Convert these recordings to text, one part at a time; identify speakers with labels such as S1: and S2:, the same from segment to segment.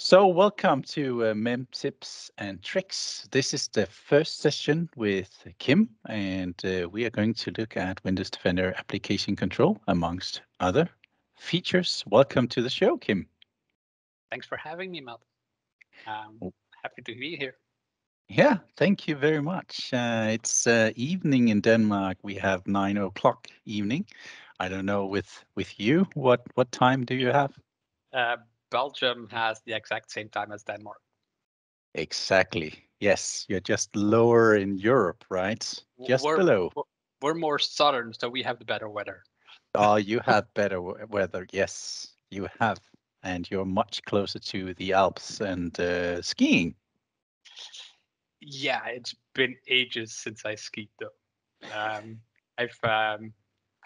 S1: So welcome to Mem Tips and Tricks. This is the first session with Kim, and we are going to look at Windows Defender application control, amongst other features. Welcome to the show, Kim.
S2: Thanks for having me, Matt. Happy to be here.
S1: Yeah, thank you very much. It's evening in Denmark. We have 9 o'clock evening. I don't know with you, what time do you have?
S2: Belgium has the exact same time as Denmark.
S1: Exactly. Yes, you're just lower in Europe, right? Just below.
S2: We're more southern, so we have the better weather.
S1: Oh, you have better weather. Yes, you have. And you're much closer to the Alps and skiing.
S2: Yeah, it's been ages since I skied though.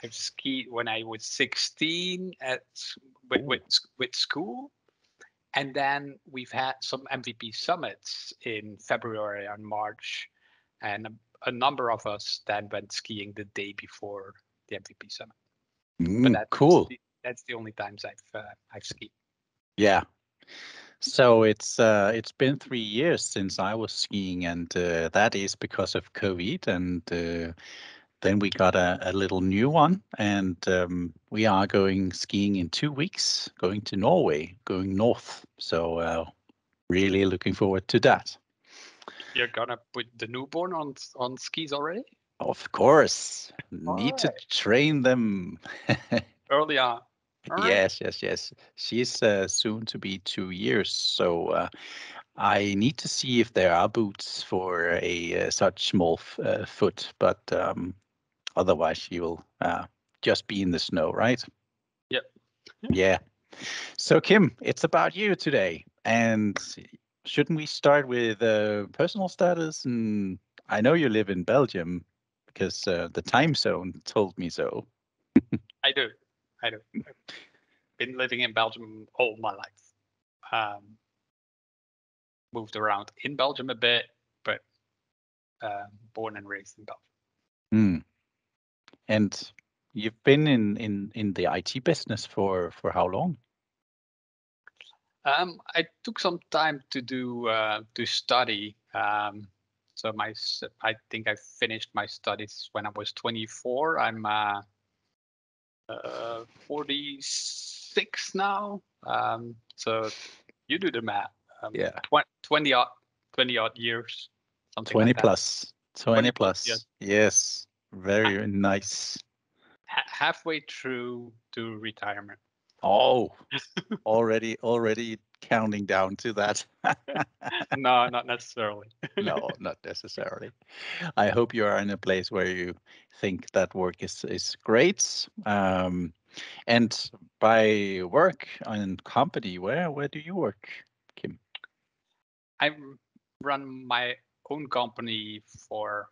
S2: I've skied when I was 16 with school, and then we've had some MVP summits in February and March, and a number of us then went skiing the day before the MVP summit. But
S1: Cool.
S2: That's the only times I've skied.
S1: Yeah. So it's been 3 years since I was skiing, and that is because of COVID. And then we got a little new one, and we are going skiing in 2 weeks, going to Norway, going north. So really looking forward to that.
S2: You're gonna put the newborn on skis already?
S1: Of course, need to
S2: Alright.
S1: train them.
S2: Early on.
S1: Yes. She's soon to be 2 years, so I need to see if there are boots for a such small foot, but otherwise she will just be in the snow, right?
S2: Yep.
S1: Yeah. So Kim, it's about you today, and shouldn't we start with personal status? And I know you live in Belgium because the time zone told me so.
S2: I do. I've been living in Belgium all my life. Moved around in Belgium a bit, but born and raised in Belgium.
S1: And you've been in the IT business for how long?
S2: I took some time to study. So I think I finished my studies when I was 24. I'm 46 now. So you do the math.
S1: Yeah.
S2: 20 odd years, something
S1: 20
S2: like that.
S1: plus. 20 plus.
S2: Yes.
S1: Yes. Very nice.
S2: Halfway through to retirement.
S1: Oh, already counting down to that.
S2: No, not necessarily.
S1: No, not necessarily. I hope you are in a place where you think that work is great. And by work and company, where do you work, Kim?
S2: I run my own company for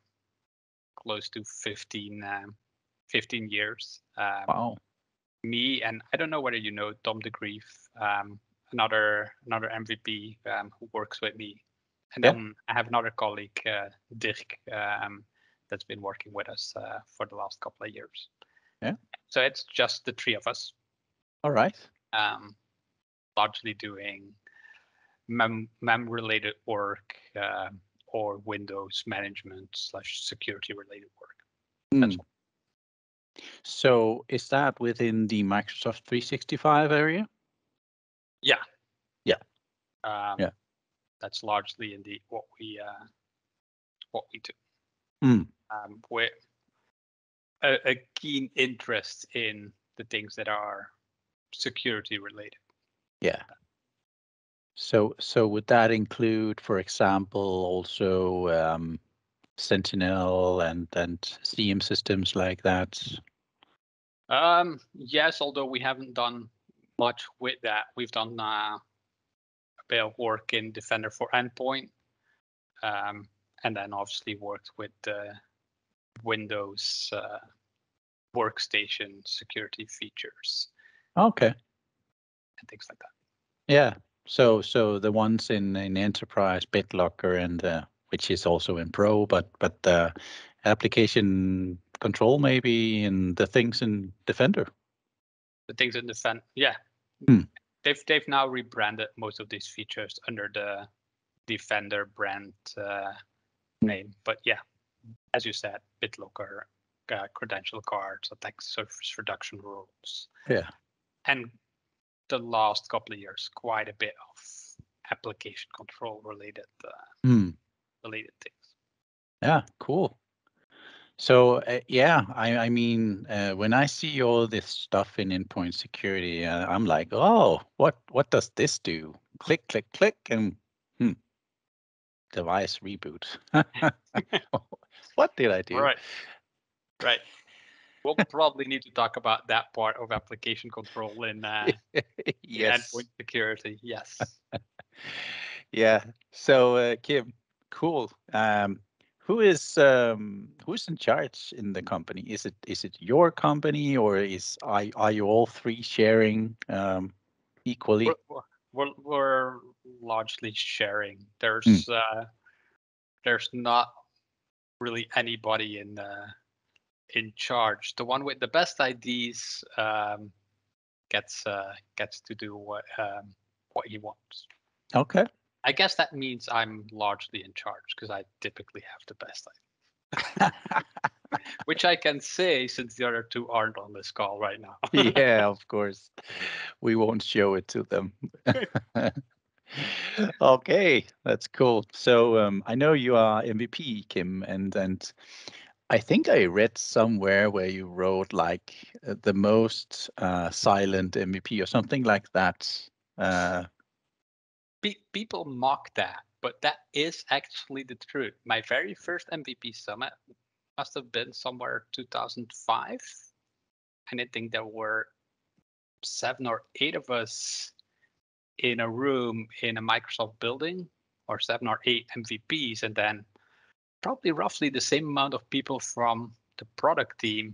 S2: close to 15 years.
S1: Wow.
S2: Me and I don't know whether you know Tom de Grief, another MVP who works with me, and
S1: Yeah.
S2: then I have another colleague, Dirk, that's been working with us for the last couple of years.
S1: Yeah.
S2: So it's just the three of us.
S1: All right.
S2: Largely doing mem related work or Windows management / security related work. That's all.
S1: So is that within the Microsoft 365 area?
S2: Yeah.
S1: Yeah.
S2: Yeah. That's largely indeed what we do. With a keen interest in the things that are security related.
S1: Yeah. So would that include, for example, also Sentinel and CM systems like that?
S2: Yes, although we haven't done much with that. We've done a bit of work in Defender for Endpoint, and then obviously worked with Windows workstation security features.
S1: Okay.
S2: And things like that.
S1: Yeah. So the ones in Enterprise, Bitlocker, and which is also in Pro, but application control maybe, and the things in Defender.
S2: The things in Defender, yeah. they've now rebranded most of these features under the Defender brand name. But yeah, as you said, BitLocker, credential cards, attack surface reduction rules,
S1: Yeah.
S2: and the last couple of years, quite a bit of application control related related things.
S1: Yeah, cool. So yeah, I mean, when I see all this stuff in endpoint security, I'm like, oh, what does this do? Click, click, click, and device reboot. What did I do?
S2: Right. We'll probably need to talk about that part of application control in in endpoint
S1: Yes.
S2: security. Yes.
S1: Yeah. So Kim, cool. Who's in charge in the company? Is it your company, or are you all three sharing
S2: We're,
S1: equally?
S2: we're largely sharing.
S1: Hmm.
S2: There's not really anybody in charge. The one with the best ideas gets to do what he wants.
S1: Okay.
S2: I guess that means I'm largely in charge because I typically have the best idea, which I can say since the other two aren't on this call right now.
S1: Yeah, of course. We won't show it to them. Okay, that's cool. So I know you are MVP, Kim, and I think I read somewhere where you wrote like the most silent MVP or something like that. Uh,
S2: People mock that, but that is actually the truth. My very first MVP summit must have been somewhere 2005, and I think there were 7 or 8 of us in a room in a Microsoft building, or 7 or 8 MVPs, and then probably roughly the same amount of people from the product team.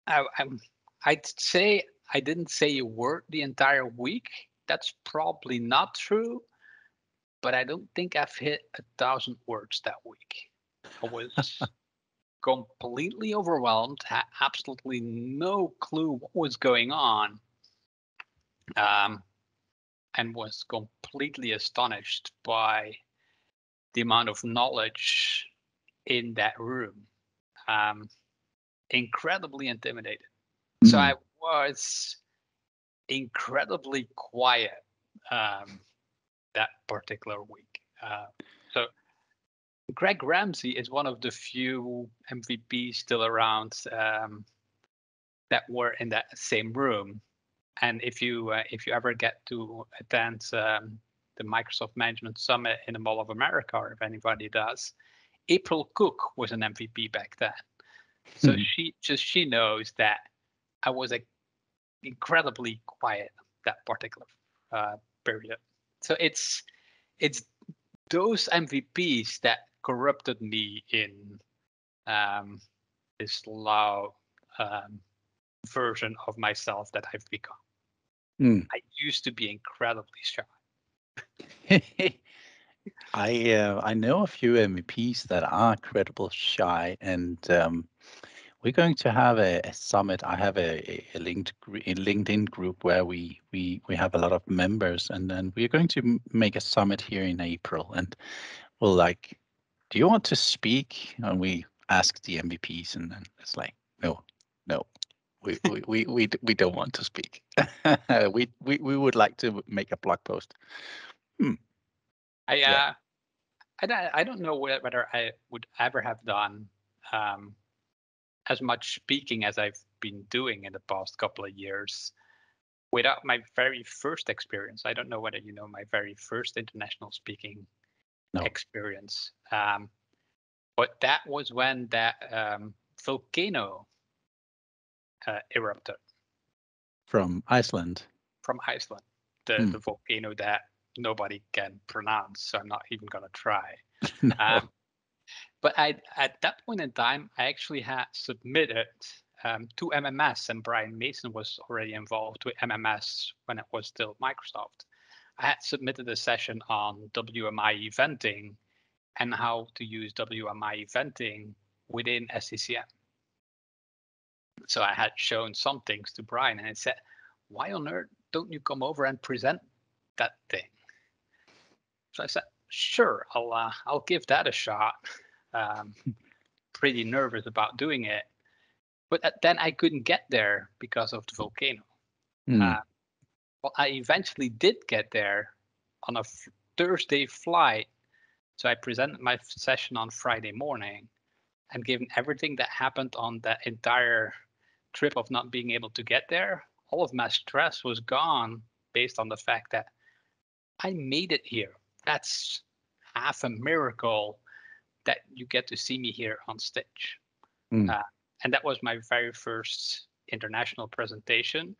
S2: I'd say I didn't say a word the entire week. That's probably not true, but I don't think I've hit 1,000 words that week. I was completely overwhelmed, had absolutely no clue what was going on, and was completely astonished by the amount of knowledge in that room. Incredibly intimidated. So I was incredibly quiet that particular week. So Greg Ramsey is one of the few MVPs still around that were in that same room. And if you ever get to attend the Microsoft Management Summit in the Mall of America, or if anybody does, April Cook was an MVP back then. So she knows that I was incredibly quiet that particular period. So it's those MVPs that corrupted me in this loud version of myself that I've become. I used to be incredibly shy.
S1: I know a few MVPs that are credible shy, and we're going to have a summit. I have a LinkedIn group where we have a lot of members, and then we're going to make a summit here in April. And we'll like, do you want to speak? And we ask the MVPs, and then it's like, no, we don't want to speak. we would like to make a blog post. Yeah.
S2: I don't know whether I would ever have done as much speaking as I've been doing in the past couple of years without my very first experience. I don't know whether you know my very first international speaking experience. But that was when that volcano erupted.
S1: From Iceland.
S2: From Iceland. The volcano that nobody can pronounce, so I'm not even going to try.
S1: No.
S2: But at that point in time, I actually had submitted to MMS, and Brian Mason was already involved with MMS when it was still Microsoft. I had submitted a session on WMI eventing and how to use WMI eventing within SCCM. So I had shown some things to Brian, and I said, why on earth don't you come over and present that thing? So I said, sure, I'll give that a shot. Um, Pretty nervous about doing it, but then I couldn't get there because of the volcano.
S1: Mm.
S2: Well, I eventually did get there on a Thursday flight. So I presented my session on Friday morning, and given everything that happened on that entire trip of not being able to get there, all of my stress was gone based on the fact that I made it here. That's half a miracle that you get to see me here on stage.
S1: Mm.
S2: And that was my very first international presentation.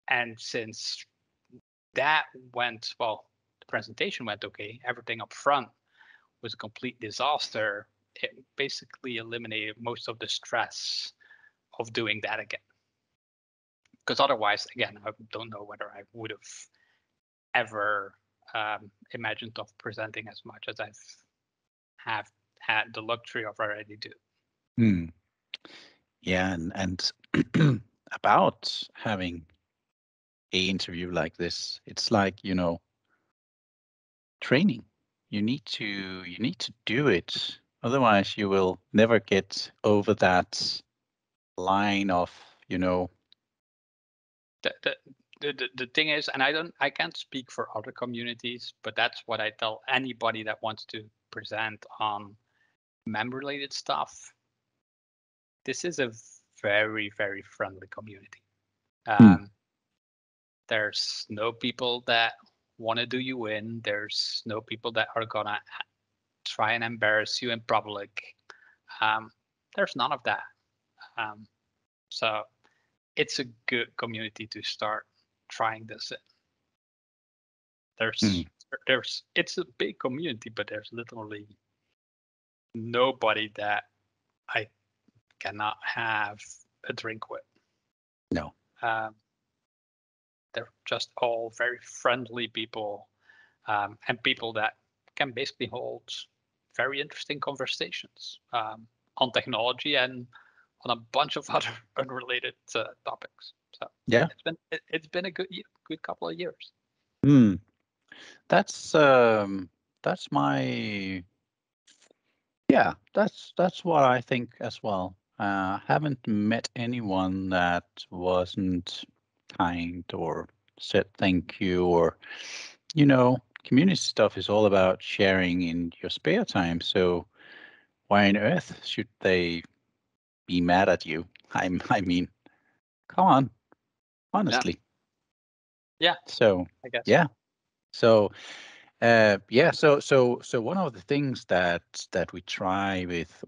S2: And since that went, well, the presentation went okay, everything up front was a complete disaster. It basically eliminated most of the stress of doing that again. Because otherwise, again, I don't know whether I would have ever imagined of presenting as much as have had the luxury of already do.
S1: Mm. Yeah, and about having a interview like this, it's like, training. You need to do it. Otherwise, you will never get over that line of,
S2: The thing is, and I can't speak for other communities, but that's what I tell anybody that wants to present on mem-related stuff. This is a very, very friendly community.
S1: Hmm.
S2: There's no people that want to do you in. There's no people that are gonna try and embarrass you in public. There's none of that. So it's a good community to start trying this in.
S1: Hmm.
S2: It's a big community, but there's literally nobody that I cannot have a drink with.
S1: No.
S2: They're just all very friendly people, and people that can basically hold very interesting conversations on technology and on a bunch of other unrelated topics. So
S1: Yeah.
S2: it's been a good couple of years.
S1: Hmm. That's that's my yeah, that's what I think as well. Haven't met anyone that wasn't kind or said thank you or community stuff is all about sharing in your spare time. So why on earth should they be mad at you? I mean, come on,
S2: Yeah,
S1: honestly.
S2: yeah,
S1: So
S2: I guess.
S1: yeah. So yeah, so one of the things that we try with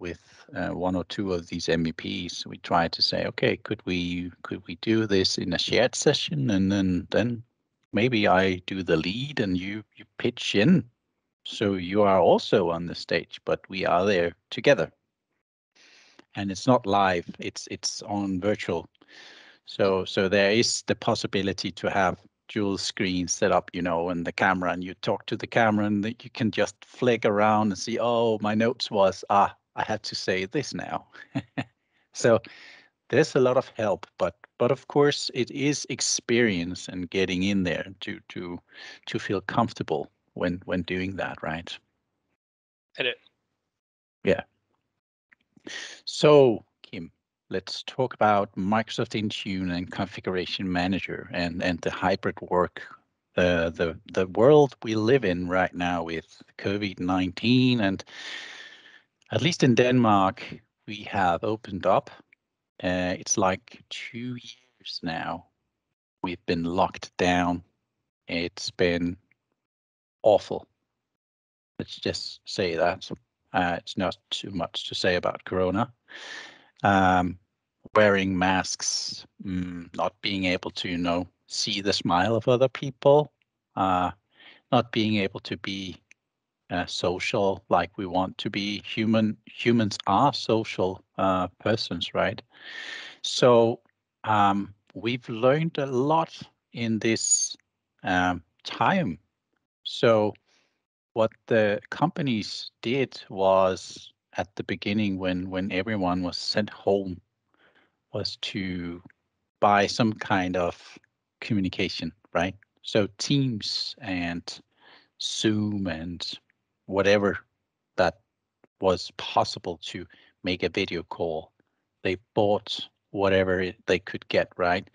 S1: one or two of these MEPs, we try to say, okay, could we do this in a shared session, and then maybe I do the lead and you pitch in, so you are also on the stage, but we are there together, and it's not live, it's on virtual. So there is the possibility to have dual screens set up, and the camera, and you talk to the camera, and you can just flick around and see, oh, my notes was, I have to say this now. So there's a lot of help, but of course it is experience and getting in there to feel comfortable when doing that, right?
S2: It is.
S1: Yeah. So, Kim, let's talk about Microsoft Intune and Configuration Manager and the hybrid work, the world we live in right now with COVID-19. And at least in Denmark, we have opened up. It's like 2 years now. We've been locked down. It's been awful. Let's just say that. It's not too much to say about Corona. Um, Wearing masks, not being able to, see the smile of other people, not being able to be social like we want to be. Humans are social persons, right? So we've learned a lot in this time. So what the companies did was at the beginning when everyone was sent home was to by some kind of communication, right? So Teams and Zoom and whatever that was possible to make a video call, they bought whatever they could get, right?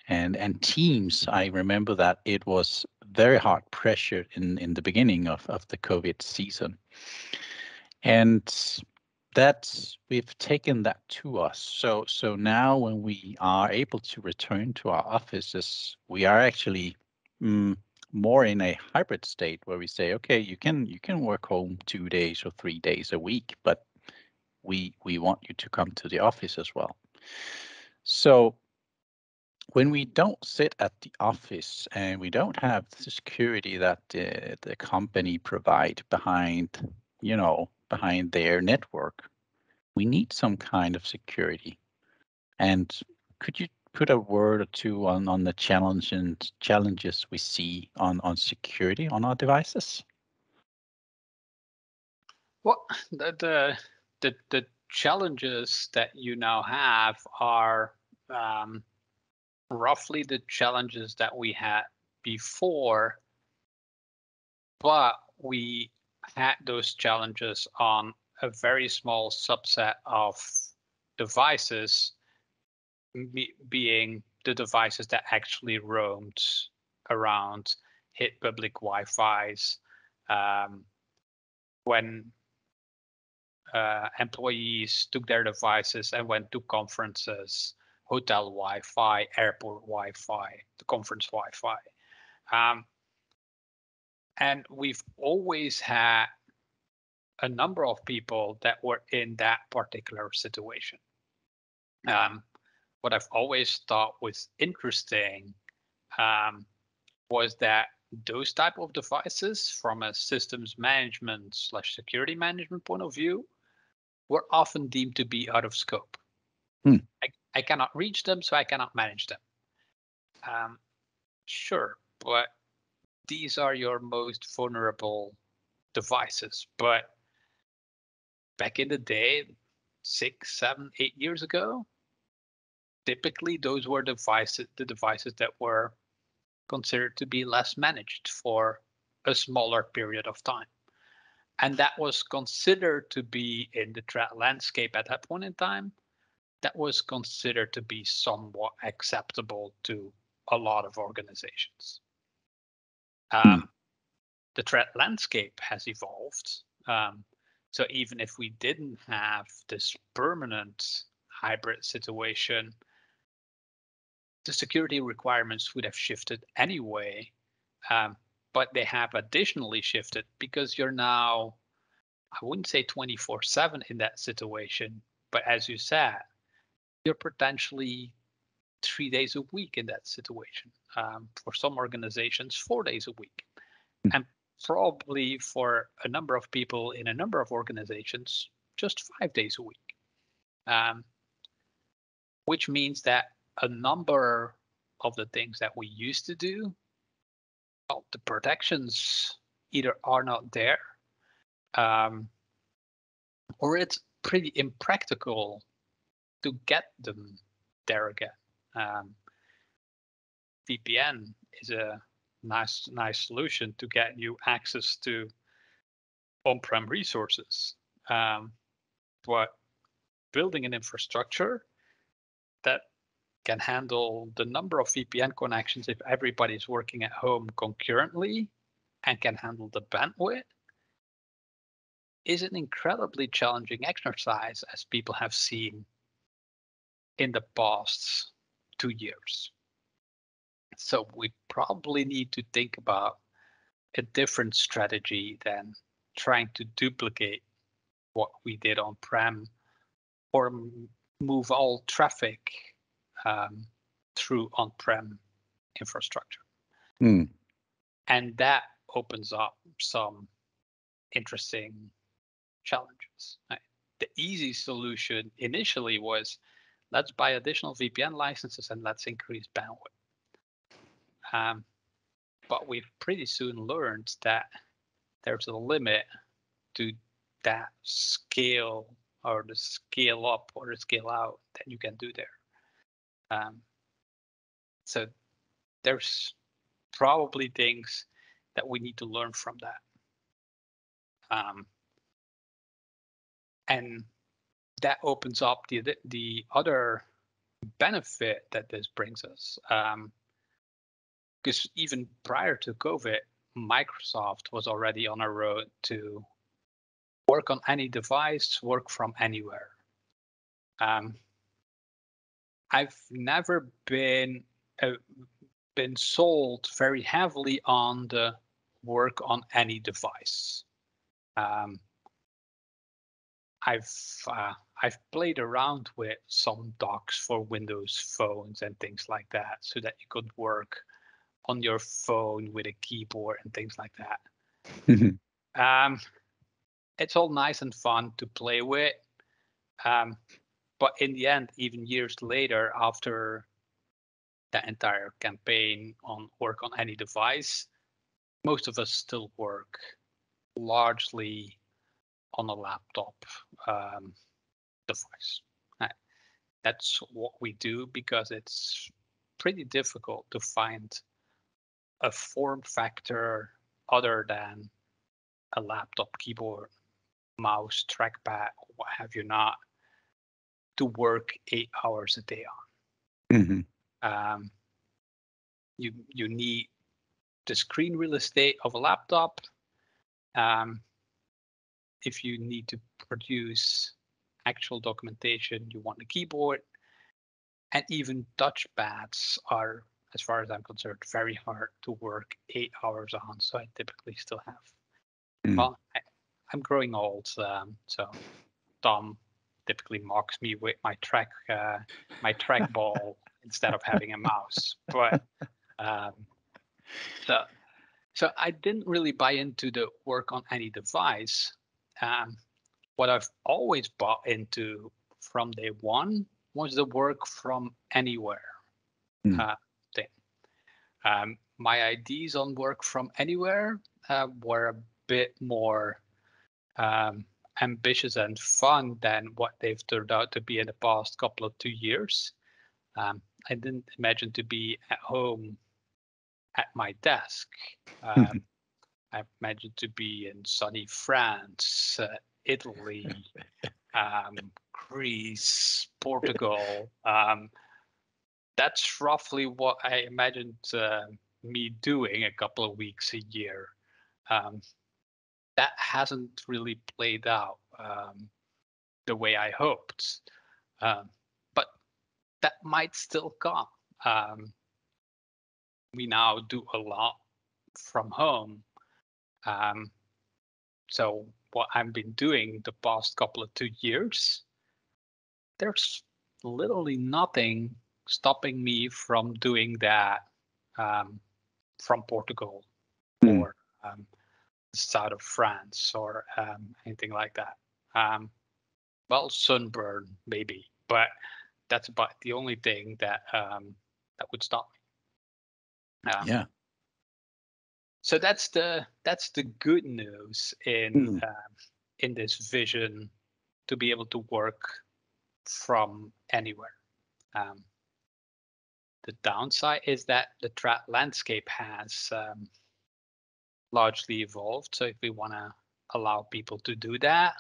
S1: And Teams, I remember that it was very hard pressured in the beginning of the COVID season. And that's we've taken that to us. So now when we are able to return to our offices, we are actually more in a hybrid state where we say, okay, you can work home 2 days or 3 days a week, but we want you to come to the office as well. So when we don't sit at the office and we don't have the security that the company provide behind their network, we need some kind of security. And could you put a word or two on the challenges we see on security on our devices?
S2: Well, the challenges that you now have are roughly the challenges that we had before, but we had those challenges on a very small subset of devices, being the devices that actually roamed around, hit public Wi-Fi's, when employees took their devices and went to conferences, hotel Wi-Fi, airport Wi-Fi, the conference Wi-Fi. And we've always had a number of people that were in that particular situation. What I've always thought was interesting was that those type of devices, from a systems management / security management point of view, were often deemed to be out of scope. I cannot reach them, so I cannot manage them. Sure, but these are your most vulnerable devices. But back in the day, 6, 7, 8 years ago, typically those were the devices that were considered to be less managed for a smaller period of time. And that was considered to be, in the threat landscape at that point in time, that was considered to be somewhat acceptable to a lot of organizations. The threat landscape has evolved. So even if we didn't have this permanent hybrid situation, the security requirements would have shifted anyway. But they have additionally shifted because you're now, I wouldn't say 24/7 in that situation, but as you said, you're potentially 3 days a week in that situation. For some organizations, 4 days a week. And probably for a number of people in a number of organizations, just 5 days a week. Which means that a number of the things that we used to do, well, the protections either are not there, or it's pretty impractical to get them there again. VPN is a nice solution to get you access to on-prem resources. But building an infrastructure that can handle the number of VPN connections if everybody's working at home concurrently and can handle the bandwidth is an incredibly challenging exercise, as people have seen in the past 2 years. So we probably need to think about a different strategy than trying to duplicate what we did on-prem or move all traffic through on-prem infrastructure. And that opens up some interesting challenges. Right? The easy solution initially was, let's buy additional VPN licenses and let's increase bandwidth. But we've pretty soon learned that there's a limit to that scale, or the scale up or the scale out that you can do there. So there's probably things that we need to learn from that. And that opens up the other benefit that this brings us. Because even prior to COVID, Microsoft was already on a road to work on any device, work from anywhere. I've never been sold very heavily on the work on any device. I've played around with some docs for Windows phones and things like that, so that you could work on your phone with a keyboard and things like that. It's all nice and fun to play with, but in the end, even years later, after that entire campaign on work on any device, most of us still work largely on a laptop device. That's what we do because it's pretty difficult to find a form factor other than a laptop keyboard, mouse, trackpad, what have you not, to work 8 hours a day on. Mm-hmm. You need the screen real estate of a laptop. If you need to produce actual documentation, you want a keyboard. And even touchpads are, as far as I'm concerned, very hard to work 8 hours on. So I typically still have. Well, I'm growing old, so Tom typically mocks me with my trackball instead of having a mouse. But so I didn't really buy into the work on any device. What I've always bought into from day one was the work from anywhere thing. My ideas on work from anywhere were a bit more ambitious and fun than what they've turned out to be in the past couple of 2 years. I didn't imagine to be at home at my desk. I imagined to be in sunny France, Italy, Greece, Portugal. That's roughly what I imagined me doing a couple of weeks a year. That hasn't really played out the way I hoped, but that might still come. We now do a lot from home. So what I've been doing the past couple of 2 years, there's literally nothing stopping me from doing that from Portugal or the south of France or anything like that. Well, sunburn maybe, but that's about the only thing that that would stop me.
S1: Yeah.
S2: So that's the good news in this vision, to be able to work from anywhere. The downside is that the threat landscape has largely evolved. So if we want to allow people to do that,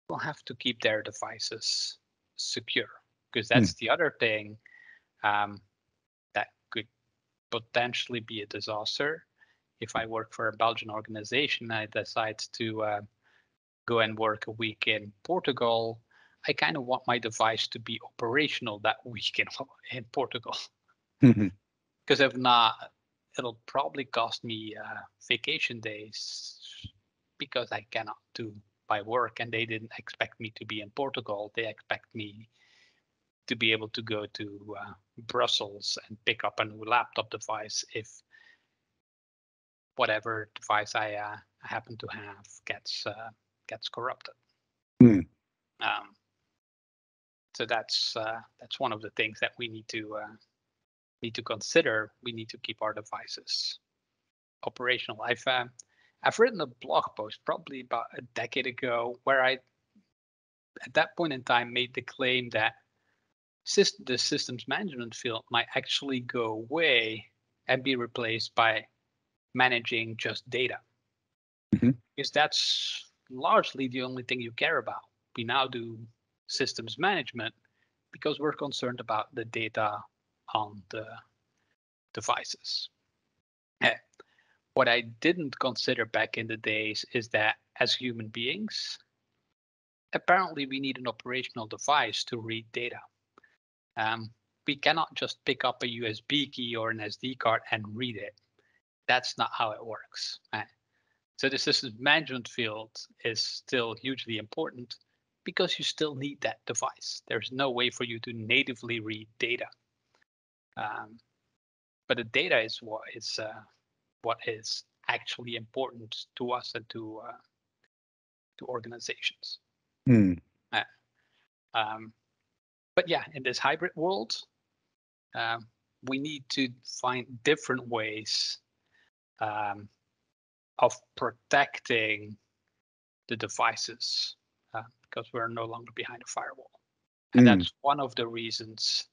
S2: we'll have to keep their devices secure, because that's the other thing that could potentially be a disaster. If I work for a Belgian organization, I decide to go and work a week in Portugal, I kind of want my device to be operational that week in Portugal. Because if not, it'll probably cost me vacation days, because I cannot do my work, and they didn't expect me to be in Portugal. They expect me to be able to go to Brussels and pick up a new laptop device if whatever device I happen to have gets corrupted. So that's one of the things that we need to consider. We need to keep our devices operational. I've written a blog post probably about a decade ago where I, at that point in time, made the claim that the systems management field might actually go away and be replaced by managing just data.
S1: Mhm.
S2: Because that's largely the only thing you care about. We now do systems management because we're concerned about the data on the devices. What I didn't consider back in the days is that as human beings, apparently we need an operational device to read data. We cannot just pick up a USB key or an SD card and read it. That's not how it works. So the systems management field is still hugely important because you still need that device. There's no way for you to natively read data. But the data is what is actually important to us and to organizations.
S1: Hmm.
S2: But yeah, in this hybrid world, we need to find different ways of protecting the devices because we're no longer behind a firewall. And that's one of the reasons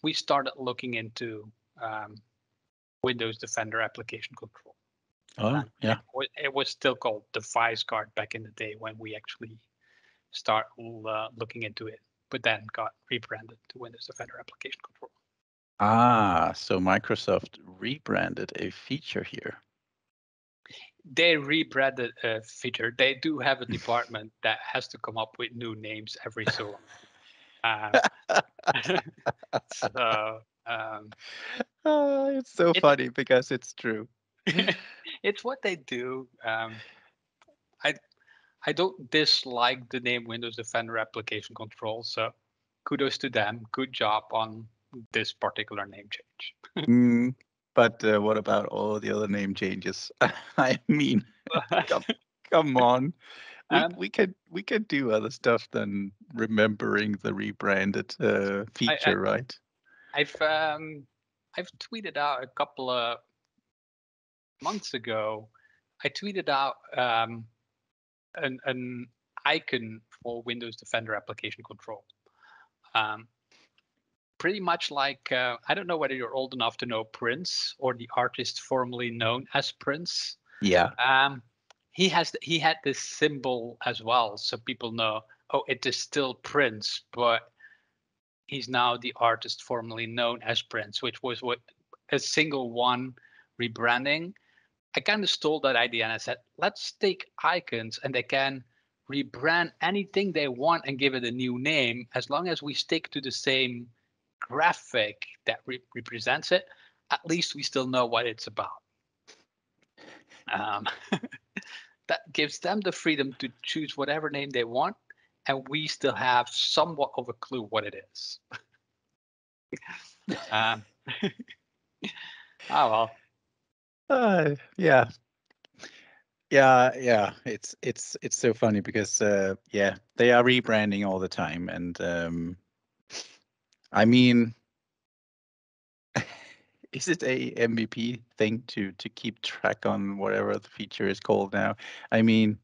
S2: we started looking into Windows Defender Application Control.
S1: Oh, yeah.
S2: It was still called Device Guard back in the day when we actually start looking into it, but then got rebranded to Windows Defender Application Control.
S1: Ah, so Microsoft rebranded a feature here.
S2: They rebranded a feature. They do have a department that has to come up with new names every so often. So
S1: it's so funny because it's true.
S2: it's what they do. I don't dislike the name Windows Defender Application Control, so kudos to them. Good job on this particular name change.
S1: But what about all the other name changes? I mean, come on. We could do other stuff than remembering the rebranded feature, right?
S2: I've tweeted out a couple of months ago. I tweeted out an icon for Windows Defender Application Control. Pretty much like I don't know whether you're old enough to know Prince or the artist formerly known as Prince.
S1: Yeah.
S2: He had this symbol as well, so people know. Oh, it is still Prince, but he's now the artist formerly known as Prince, which was what a single one rebranding. I kind of stole that idea and I said, let's take icons and they can rebrand anything they want and give it a new name as long as we stick to the same graphic that represents it. At least we still know what it's about. That gives them the freedom to choose whatever name they want, and we still have somewhat of a clue what it is. Oh well.
S1: Yeah. Yeah. It's so funny because yeah, they are rebranding all the time, and I mean, is it a MVP thing to keep track on whatever the feature is called now? I mean,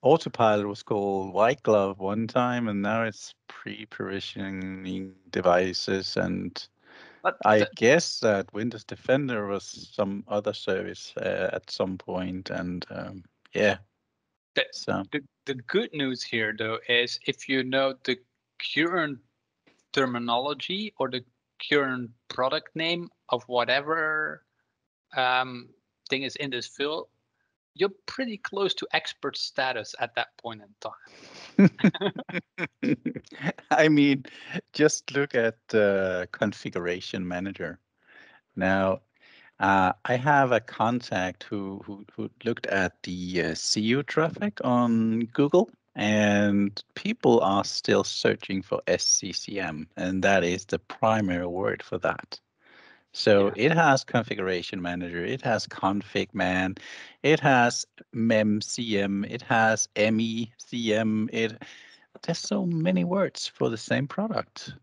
S1: Autopilot was called White Glove one time, and now it's pre-provisioning devices. And I guess that Windows Defender was some other service at some point. And yeah.
S2: The good news here, though, is if you know the current terminology or the current product name of whatever thing is in this field, you're pretty close to expert status at that point in time.
S1: I mean, just look at Configuration Manager. Now, I have a contact who looked at the CU traffic on Google, and people are still searching for SCCM, and that is the primary word for that. So it has Configuration Manager, it has Config Man, it has MEMCM, it has MECM. There's so many words for the same product.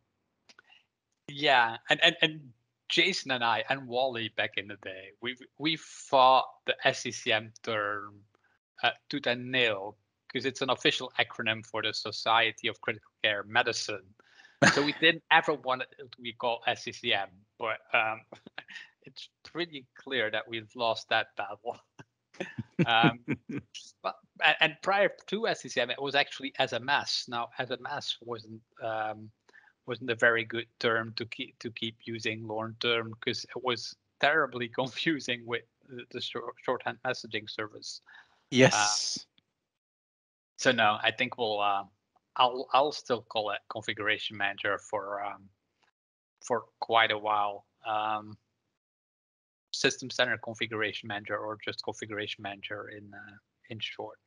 S2: Yeah, and Jason and I and Wally back in the day, we fought the SCCM term tooth and nail because it's an official acronym for the Society of Critical healthcare medicine. So we didn't ever want it to be called SCCM, but it's pretty clear that we've lost that battle. But and prior to SCCM, it was actually SMS. Now, SMS wasn't a very good term to keep using long term, because it was terribly confusing with the shorthand messaging service.
S1: Yes.
S2: So no, I think we'll I'll still call it configuration manager for quite a while. System center configuration manager, or just configuration manager in short.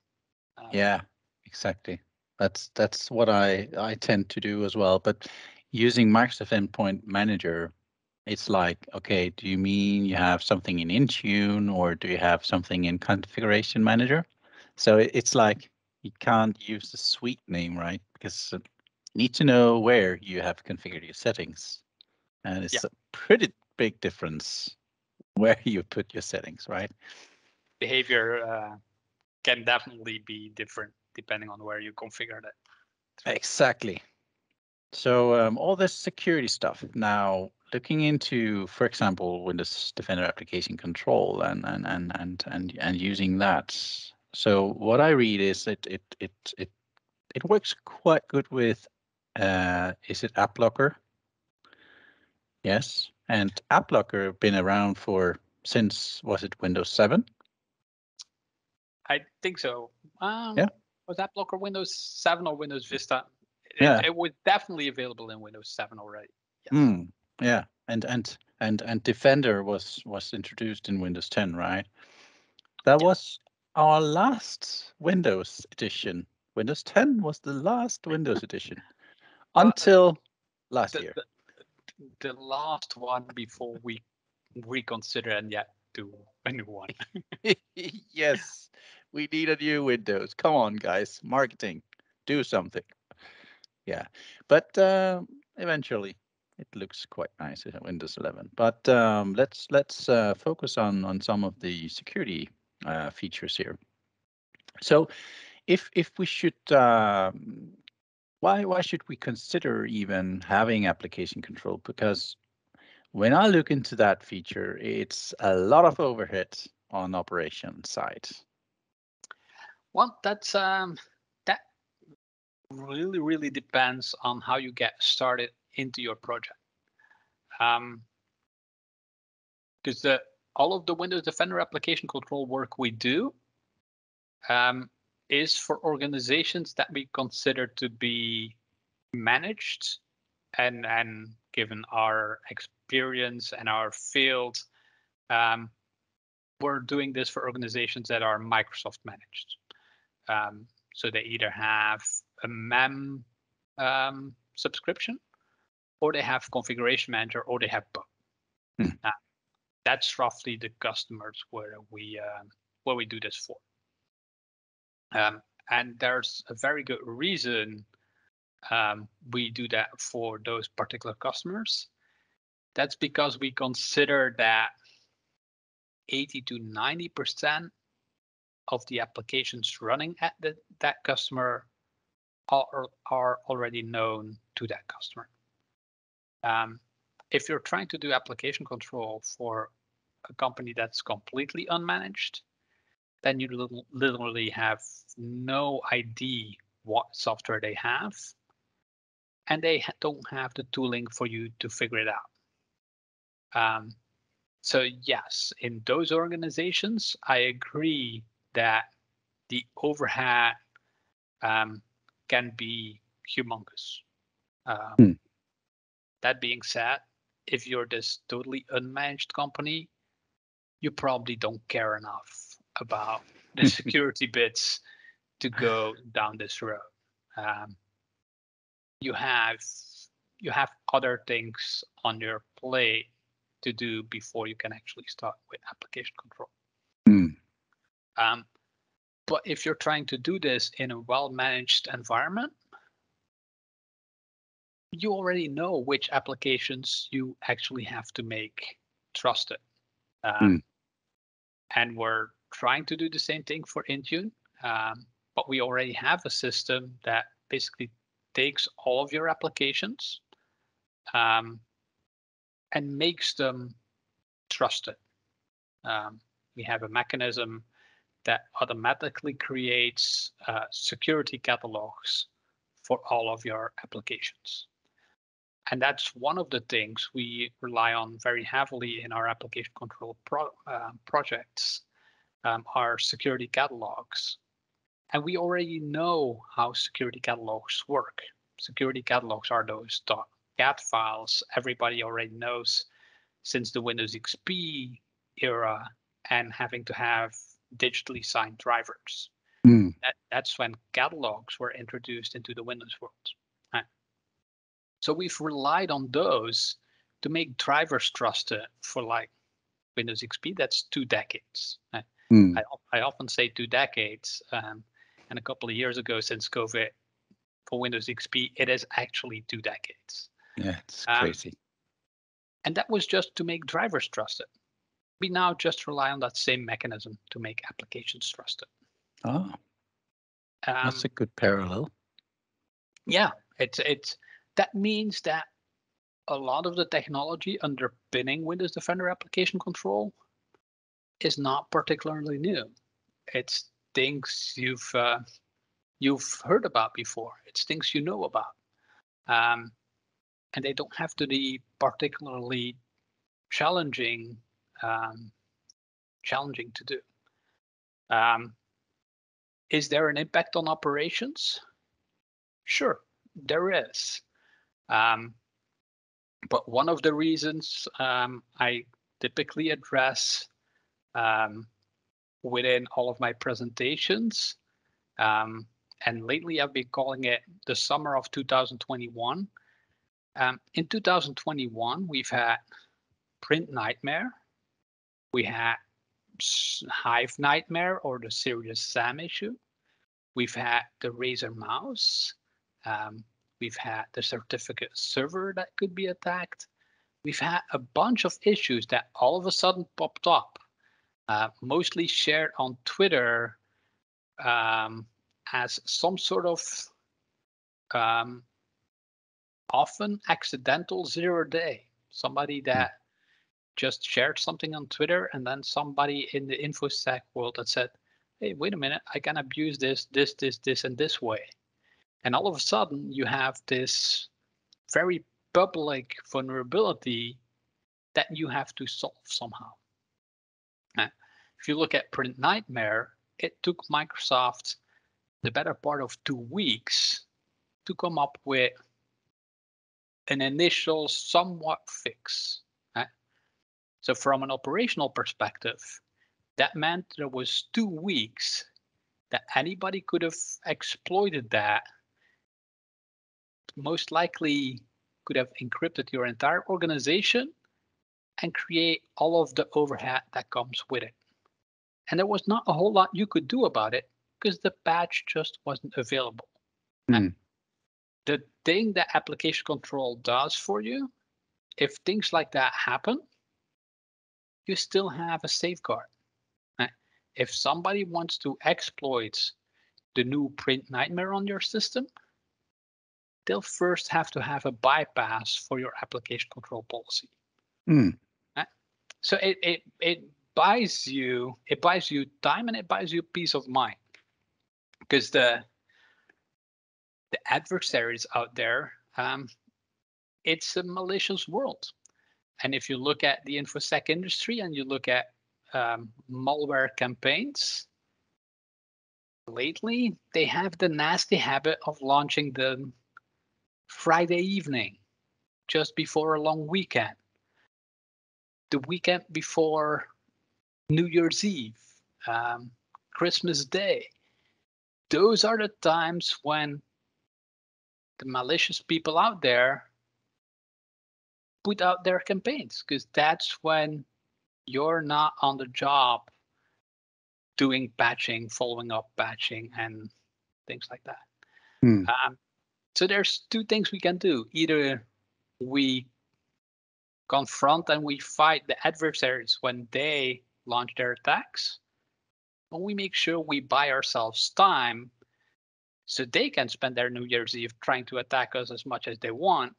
S1: Yeah, exactly. That's what I tend to do as well. But using Microsoft Endpoint Manager, it's like, okay, do you mean you have something in Intune, or do you have something in Configuration Manager? So it's like you can't use the suite name, right? Because you need to know where you have configured your settings, and it's a pretty big difference where you put your settings, right?
S2: Behavior can definitely be different depending on where you configured it.
S1: Exactly. So all this security stuff. Now, looking into, for example, Windows Defender Application Control and using that. So what I read is it works quite good with is it Bitlocker? Yes, and Bitlocker been around for since, was it Windows 7?
S2: I think so.
S1: Yeah.
S2: Was Bitlocker Windows 7 or Windows Vista?
S1: Yeah.
S2: It was definitely available in Windows 7 already. Yes.
S1: Yeah, and Defender was introduced in Windows 10, right? That was our last Windows edition. Windows 10 was the last Windows edition until last year.
S2: The last one before we reconsider and yet do a new one.
S1: Yes, we need a new Windows. Come on, guys, marketing, do something. Yeah, but eventually it looks quite nice in Windows 11. But let's focus on some of the security features here. So if we should why should we consider even having application control? Because when I look into that feature, it's a lot of overhead on operation side.
S2: Well, that really depends on how you get started into your project. Because all of the Windows Defender application control work we do is for organizations that we consider to be managed, and given our experience and our field, we're doing this for organizations that are Microsoft managed. So they either have a MEM subscription, or they have configuration manager, or they have both. That's roughly the customers where we do this for. And there's a very good reason we do that for those particular customers. That's because we consider that 80 to 90% of the applications running at that customer are already known to that customer. If you're trying to do application control for a company that's completely unmanaged, then you literally have no idea what software they have, and they don't have the tooling for you to figure it out. So yes, in those organizations, I agree that the overhead can be humongous. That being said, if you're this totally unmanaged company, you probably don't care enough about the security bits to go down this road. You have other things on your plate to do before you can actually start with application control. But if you're trying to do this in a well-managed environment, you already know which applications you actually have to make trusted. And we're trying to do the same thing for Intune, but we already have a system that basically takes all of your applications and makes them trusted. We have a mechanism that automatically creates security catalogs for all of your applications. And that's one of the things we rely on very heavily in our application control projects, are security catalogs. And we already know how security catalogs work. Security catalogs are those .cat files everybody already knows since the Windows XP era and having to have digitally signed drivers. That's when catalogs were introduced into the Windows world. So we've relied on those to make drivers trusted for like Windows XP. That's 2 decades. I often say 2 decades. And a couple of years ago, since COVID, for Windows XP, it is actually 2 decades.
S1: Yeah, it's crazy.
S2: And that was just to make drivers trusted. We now just rely on that same mechanism to make applications trusted.
S1: Oh, that's a good parallel.
S2: Yeah, it's that means that a lot of the technology underpinning Windows Defender application control is not particularly new. It's things you've heard about before. It's things you know about, and they don't have to be particularly challenging to do. Is there an impact on operations? Sure, there is. But one of the reasons I typically address within all of my presentations, and lately I've been calling it the summer of 2021. In 2021, we've had Print Nightmare, we had Hive Nightmare or the Serious Sam issue, we've had the Razer mouse, we've had the certificate server that could be attacked. We've had a bunch of issues that all of a sudden popped up, mostly shared on Twitter as some sort of often accidental 0-day. Somebody that just shared something on Twitter, and then somebody in the InfoSec world that said, hey, wait a minute, I can abuse this, and this way. And all of a sudden, you have this very public vulnerability that you have to solve somehow. If you look at Print Nightmare, it took Microsoft the better part of 2 weeks to come up with an initial somewhat fix. So from an operational perspective, that meant there was 2 weeks that anybody could have exploited that. Most likely could have encrypted your entire organization and create all of the overhead that comes with it. And there was not a whole lot you could do about it because the patch just wasn't available. The thing that application control does for you, if things like that happen, you still have a safeguard. If somebody wants to exploit the new Print Nightmare on your system, they'll first have to have a bypass for your application control policy. So it buys you time, and it buys you peace of mind, because the adversaries out there, it's a malicious world. And if you look at the InfoSec industry and you look at malware campaigns, lately they have the nasty habit of launching them Friday evening, just before a long weekend, the weekend before New Year's Eve, Christmas Day. Those are the times when the malicious people out there put out their campaigns, because that's when you're not on the job doing patching, following up patching, and things like that. So there's 2 things we can do. Either we confront and we fight the adversaries when they launch their attacks, or we make sure we buy ourselves time so they can spend their New Year's Eve trying to attack us as much as they want.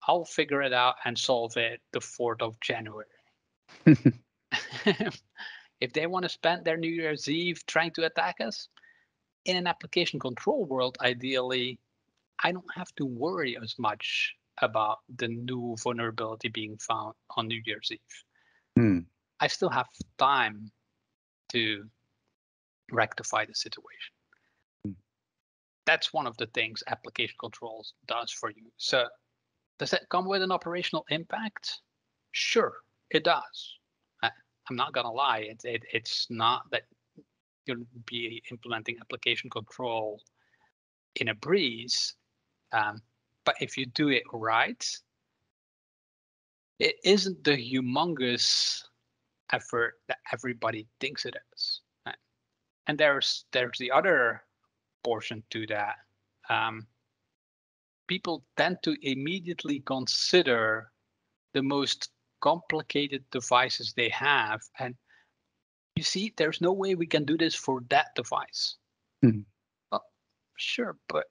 S2: I'll figure it out and solve it the 4th of January. If they want to spend their New Year's Eve trying to attack us, in an application control world, ideally, I don't have to worry as much about the new vulnerability being found on New Year's Eve. I still have time to rectify the situation. That's one of the things application controls does for you. So does that come with an operational impact? Sure, it does. I'm not going to lie. It's not that you'll be implementing application control in a breeze. But if you do it right, it isn't the humongous effort that everybody thinks it is. And there's the other portion to that. People tend to immediately consider the most complicated devices they have. And you see, there's no way we can do this for that device. Well, sure, but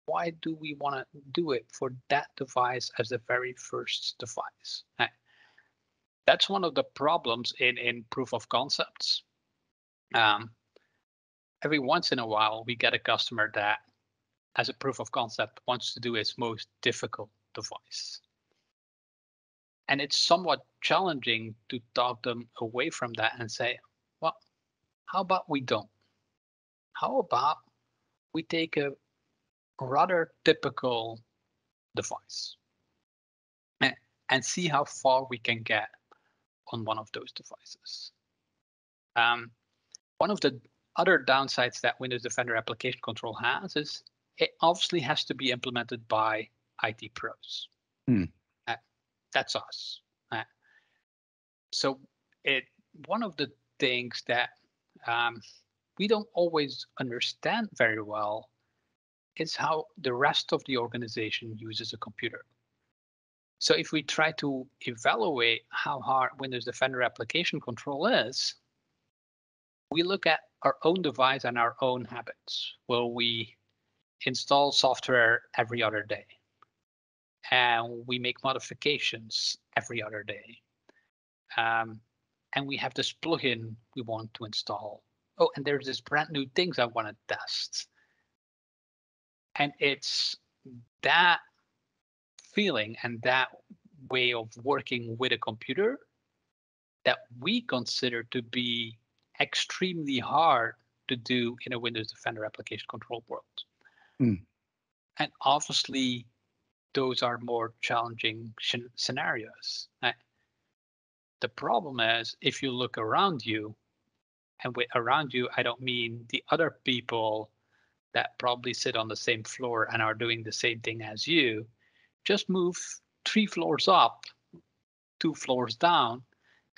S2: why do we want to do it for that device as the very first device? That's one of the problems in proof of concepts. Every once in a while, we get a customer that, as a proof of concept, wants to do its most difficult device. And it's somewhat challenging to talk them away from that and say, well, how about we don't? How about we take a rather typical device and see how far we can get on one of those devices. One of the other downsides that Windows Defender Application Control has is it obviously has to be implemented by IT pros. That's us. So one of the things that we don't always understand very well is how the rest of the organization uses a computer. So if we try to evaluate how hard Windows Defender Application Control is, we look at our own device and our own habits. Will we install software every other day? And we make modifications every other day. And we have this plugin we want to install. Oh, and there's this brand new things I want to test. And it's that feeling and that way of working with a computer that we consider to be extremely hard to do in a Windows Defender Application Control world. And obviously, those are more challenging scenarios. The problem is, if you look around you, and with around you, I don't mean the other people that probably sit on the same floor and are doing the same thing as you. Just move 3 floors up, 2 floors down,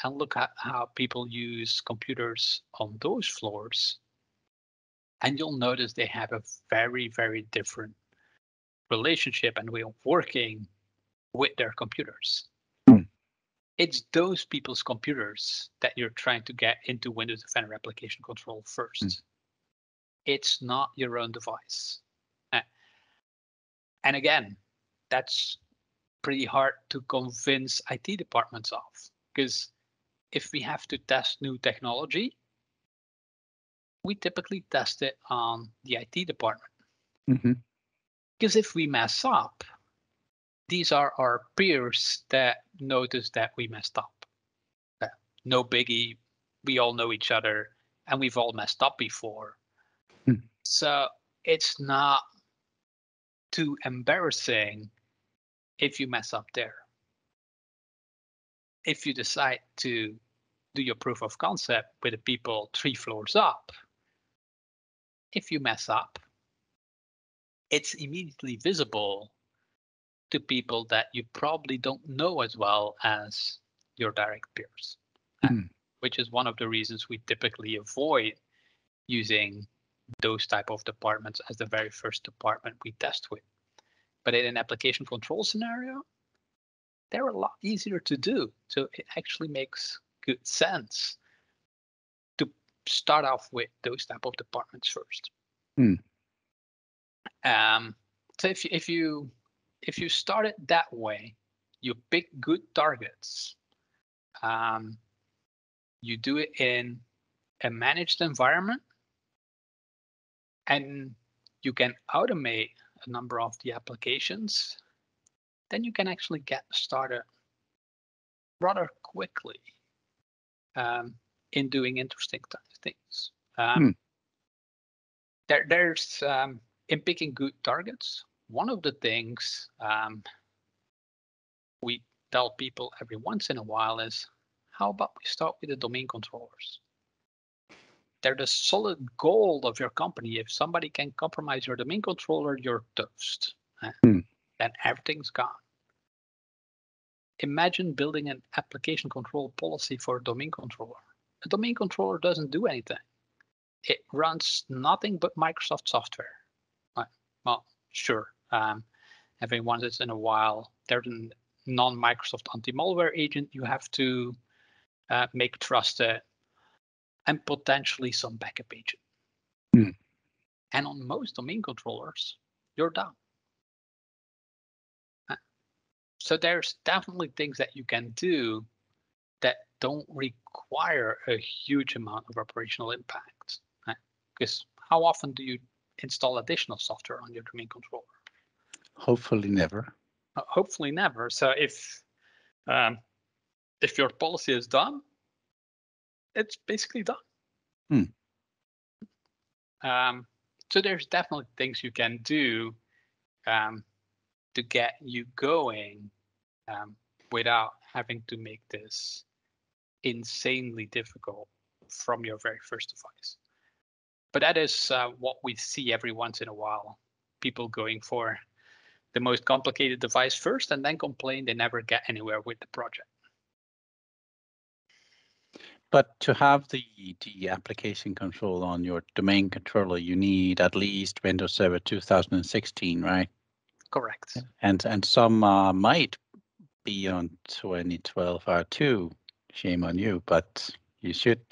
S2: and look at how people use computers on those floors. And you'll notice they have a very, very different relationship and way of working with their computers. It's those people's computers that you're trying to get into Windows Defender Application Control first. It's not your own device. And again, that's pretty hard to convince IT departments of, because if we have to test new technology, we typically test it on the IT department. Because if we mess up, these are our peers that notice that we messed up. No biggie, we all know each other, and we've all messed up before. So it's not too embarrassing if you mess up there. If you decide to do your proof of concept with the people 3 floors up, if you mess up, it's immediately visible to people that you probably don't know as well as your direct peers, which is one of the reasons we typically avoid using those type of departments as the very first department we test with. But in an application control scenario, they're a lot easier to do. So it actually makes good sense to start off with those type of departments first.
S1: Hmm.
S2: So if you start it that way, you pick good targets. You do it in a managed environment, and you can automate a number of the applications, then you can actually get started rather quickly in doing interesting things. There's in picking good targets, one of the things we tell people every once in a while is, how about we start with the domain controllers? They're the solid gold of your company. If somebody can compromise your domain controller, you're toast. Then everything's gone. Imagine building an application control policy for a domain controller. A domain controller doesn't do anything. It runs nothing but Microsoft software. Well, sure. Every once in a while, there's a non-Microsoft anti-malware agent you have to make trusted, and potentially some backup agent. And on most domain controllers, you're done. So there's definitely things that you can do that don't require a huge amount of operational impact. Because how often do you install additional software on your domain controller?
S1: Hopefully never.
S2: Hopefully never. So if your policy is done, it's basically done. So there's definitely things you can do to get you going without having to make this insanely difficult from your very first device. But that is what we see every once in a while. People going for the most complicated device first and then complain they never get anywhere with the project.
S1: But to have the application control on your domain controller, you need at least Windows Server 2016, right?
S2: Correct.
S1: And some might be on 2012 R2. Shame on you, but you should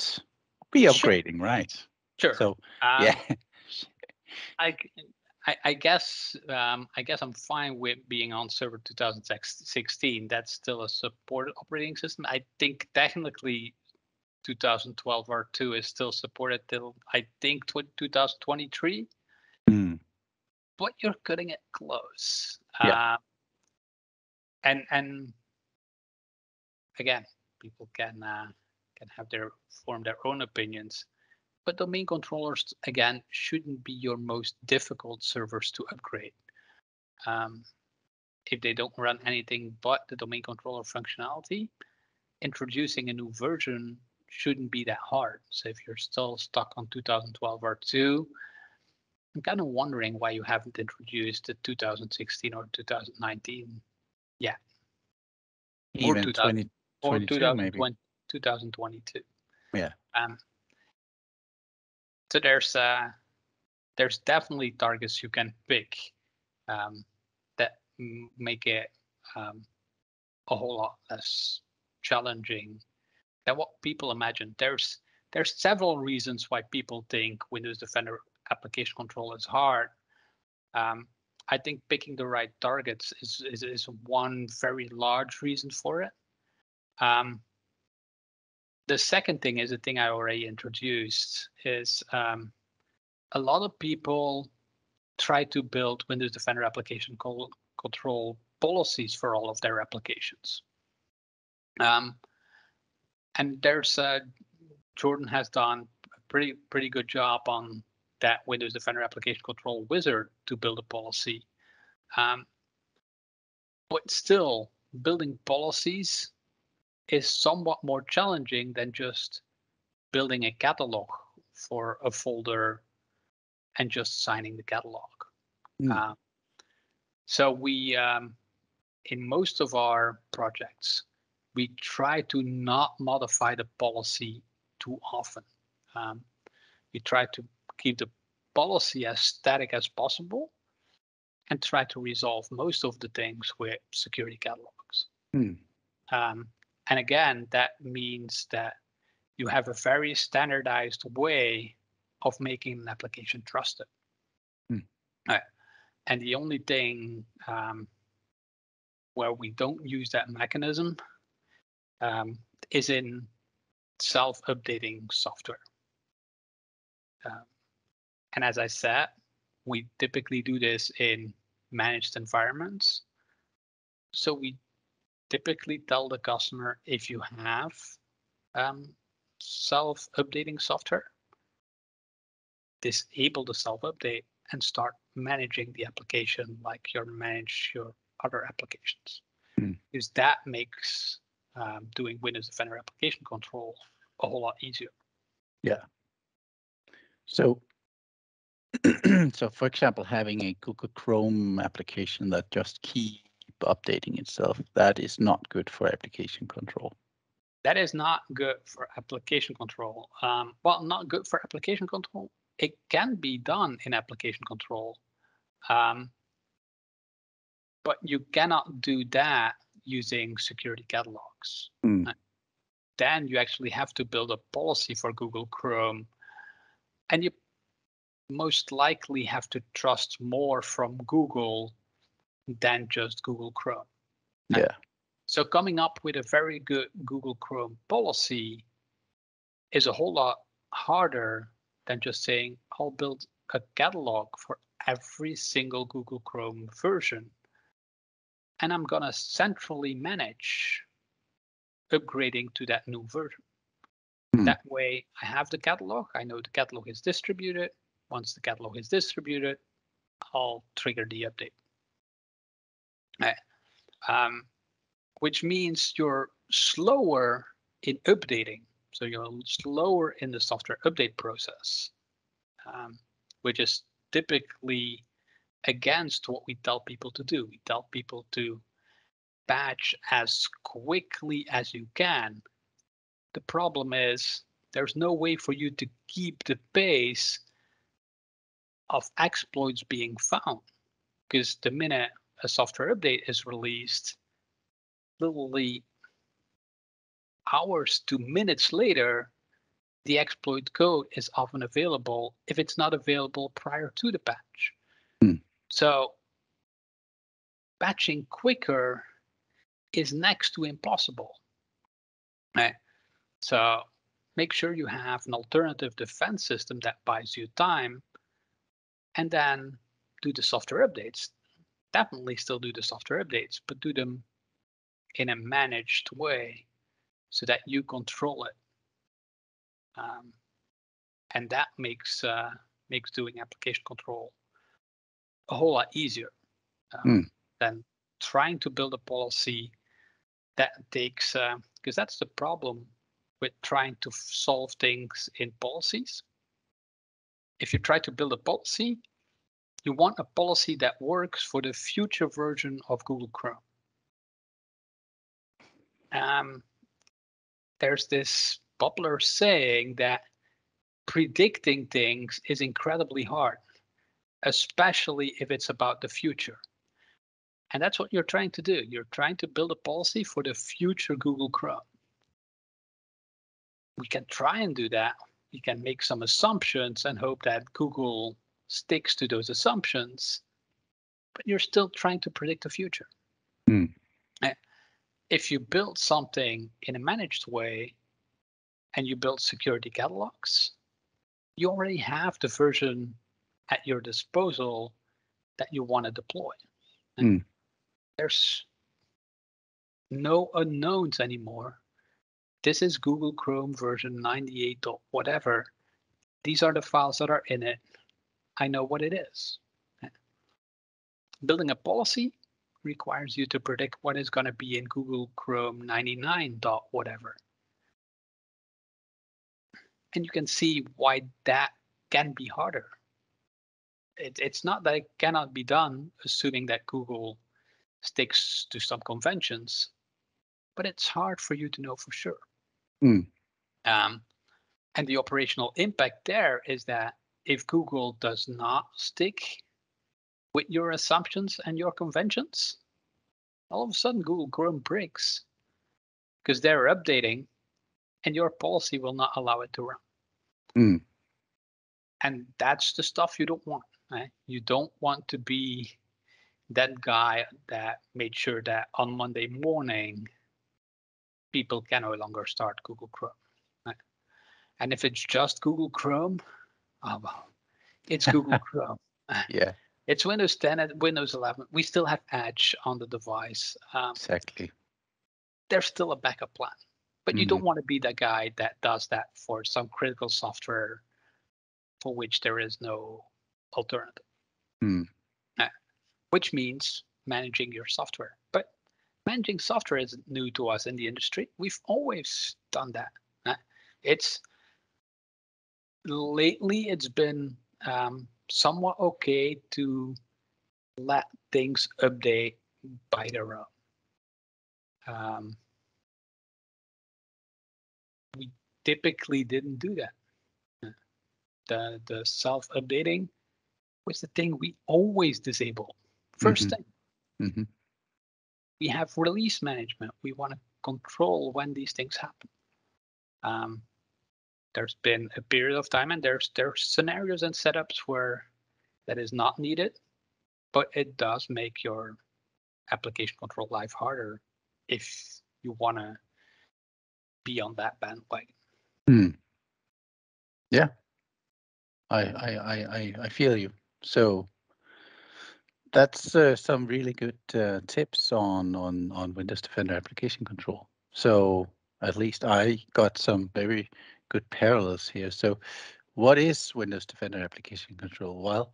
S1: be upgrading, right?
S2: Sure.
S1: So yeah.
S2: I guess I'm fine with being on Server 2016. That's still a supported operating system. I think technically 2012 R2 is still supported till I think 2023. But you're cutting it close.
S1: Yeah.
S2: And again, people can have form their own opinions. But domain controllers, again, shouldn't be your most difficult servers to upgrade. If they don't run anything but the domain controller functionality, introducing a new version shouldn't be that hard. So if you're still stuck on 2012 R2, I'm kind of wondering why you haven't introduced the 2016 or 2019 yet.
S1: Even 2022 maybe.
S2: 2022.
S1: Yeah.
S2: So there's definitely targets you can pick that make it a whole lot less challenging than what people imagine. There's several reasons why people think Windows Defender application control is hard. I think picking the right targets is one very large reason for it. The second thing is the thing I already introduced is a lot of people try to build Windows Defender application control policies for all of their applications. And there's Jordan has done a pretty good job on that Windows Defender application control wizard to build a policy. But still, building policies is somewhat more challenging than just building a catalog for a folder and just signing the catalog. So we, in most of our projects, we try to not modify the policy too often. We try to keep the policy as static as possible and try to resolve most of the things with security catalogs. And again, that means that you have a very standardized way of making an application trusted. And the only thing where we don't use that mechanism is in self-updating software. And as I said, we typically do this in managed environments. So we typically tell the customer, if you have self-updating software, disable the self-update and start managing the application like you manage your other applications. Because that makes doing Windows Defender application control a whole lot easier.
S1: Yeah. So, so for example, having a Google Chrome application that just keep updating itself, that is not good for application control.
S2: That is not good for application control. Well, not good for application control. It can be done in application control, but you cannot do that using security catalogs. Then you actually have to build a policy for Google Chrome, and you most likely have to trust more from Google than just Google Chrome.
S1: Yeah.
S2: So coming up with a very good Google Chrome policy is a whole lot harder than just saying, I'll build a catalog for every single Google Chrome version, and I'm going to centrally manage upgrading to that new version. That way I have the catalog. I know the catalog is distributed. Once the catalog is distributed, I'll trigger the update. Which means you're slower in updating. So you're slower in the software update process, which is typically against what we tell people to do. We tell people to patch as quickly as you can. The problem is there's no way for you to keep the pace of exploits being found, because the minute a software update is released, literally hours to minutes later, the exploit code is often available if it's not available prior to the patch. So patching quicker is next to impossible. Right? So make sure you have an alternative defense system that buys you time, and then do the software updates. Definitely still do the software updates, but do them in a managed way so that you control it. And that makes doing application control a whole lot easier than trying to build a policy that takes, because that's the problem with trying to solve things in policies. If you try to build a policy, you want a policy that works for the future version of Google Chrome. There's this popular saying that predicting things is incredibly hard, especially if it's about the future. And that's what you're trying to do. You're trying to build a policy for the future Google Chrome. We can try and do that. We can make some assumptions and hope that Google sticks to those assumptions, but you're still trying to predict the future. If you build something in a managed way and you build security catalogs, you already have the version at your disposal that you want to deploy. There's no unknowns anymore. This is Google Chrome version 98. Whatever. These are the files that are in it. I know what it is. Building a policy requires you to predict what is going to be in Google Chrome 99. Whatever. And you can see why that can be harder. It's not that it cannot be done, assuming that Google sticks to some conventions, but it's hard for you to know for sure. And the operational impact there is that if Google does not stick with your assumptions and your conventions, all of a sudden Google Chrome breaks because they're updating and your policy will not allow it to run. And that's the stuff you don't want. Right? You don't want to be that guy that made sure that on Monday morning people can no longer start Google Chrome. Right? And if it's just Google Chrome, oh well, it's Google Chrome.
S1: Yeah,
S2: It's Windows 10 and Windows 11. We still have Edge on the device.
S1: exactly.
S2: There's still a backup plan. But you
S1: Mm-hmm.
S2: don't want to be the guy that does that for some critical software for which there is no alternative.
S1: Mm.
S2: Which means managing your software. But managing software isn't new to us in the industry. We've always done that. It's lately it's been somewhat okay to let things update by their own. We typically didn't do that. The self-updating was the thing we always disable. First
S1: Mm-hmm.
S2: thing,
S1: Mm-hmm.
S2: we have release management. We want to control when these things happen. There's been a period of time, and there's scenarios and setups where that is not needed, but it does make your application control life harder if you want to be on that bandwagon.
S1: Mm. Yeah, I feel you. So that's some really good tips on Windows Defender application control. So at least I got some very good parallels here. So what is Windows Defender application control? Well,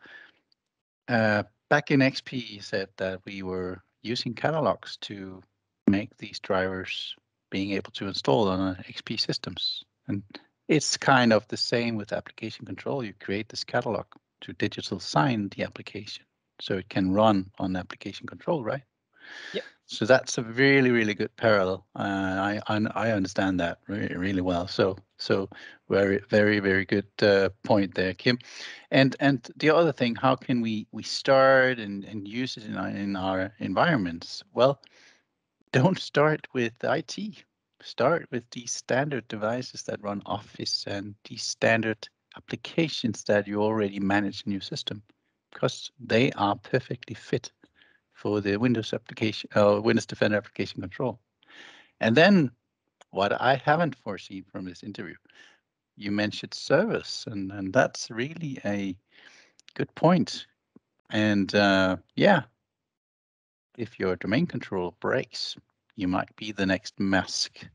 S1: back in XP, you said that we were using catalogs to make these drivers being able to install on XP systems. And it's kind of the same with application control. You create this catalog to digital sign the application so it can run on application control, right?
S2: Yep.
S1: So that's a really, really good parallel. I understand that really, really well. So very, very, very good point there, Kim. And the other thing, how can we start and use it in our environments? Well, don't start with IT. Start with these standard devices that run Office and these standard applications that you already manage in your system, because they are perfectly fit for the Windows application, Windows Defender application control. And then what I haven't foreseen from this interview, you mentioned service, and that's really a good point. And yeah, if your domain controller breaks, you might be the next Mask.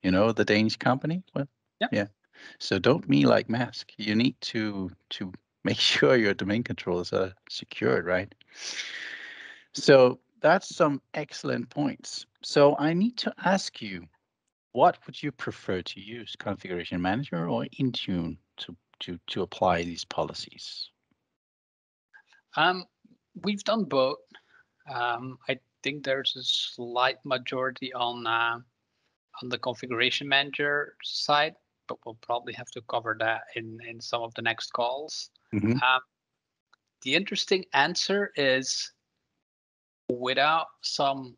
S1: You know, the Danish company? Well,
S2: Yep.
S1: yeah. So don't be like Mask. You need to make sure your domain controllers are secured, right? So that's some excellent points. So I need to ask you, what would you prefer to use, Configuration Manager or Intune to apply these policies?
S2: We've done both. I think there's a slight majority on the configuration manager side, but we'll probably have to cover that in some of the next calls.
S1: Mm-hmm.
S2: The interesting answer is without some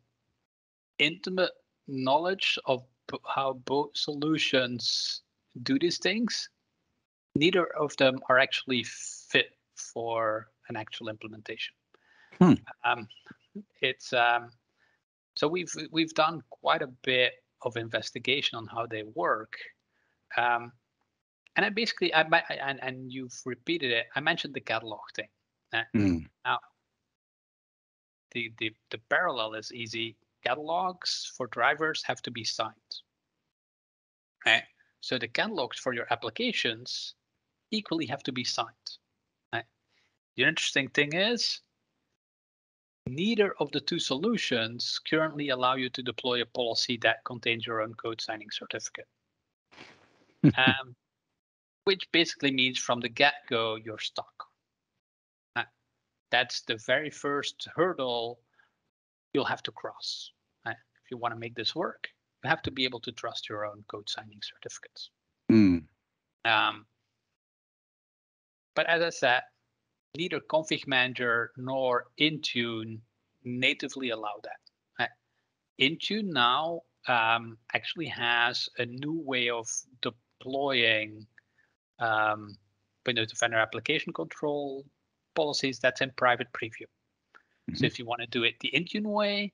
S2: intimate knowledge of how both solutions do these things, neither of them are actually fit for an actual implementation.
S1: Hmm.
S2: It's so we've done quite a bit of investigation on how they work, and I basically and you've repeated it. I mentioned the catalog thing. Now the parallel is easy. Catalogs for drivers have to be signed. Right? So the catalogs for your applications equally have to be signed. Right? The interesting thing is neither of the two solutions currently allow you to deploy a policy that contains your own code signing certificate. Which basically means from the get-go, you're stuck. That's the very first hurdle you'll have to cross. If you want to make this work, you have to be able to trust your own code signing certificates.
S1: Mm.
S2: But as I said, neither Config Manager nor Intune natively allow that. Intune now actually has a new way of deploying Windows Defender application control policies that's in private preview.
S1: Mm-hmm.
S2: So if you want to do it the Intune way,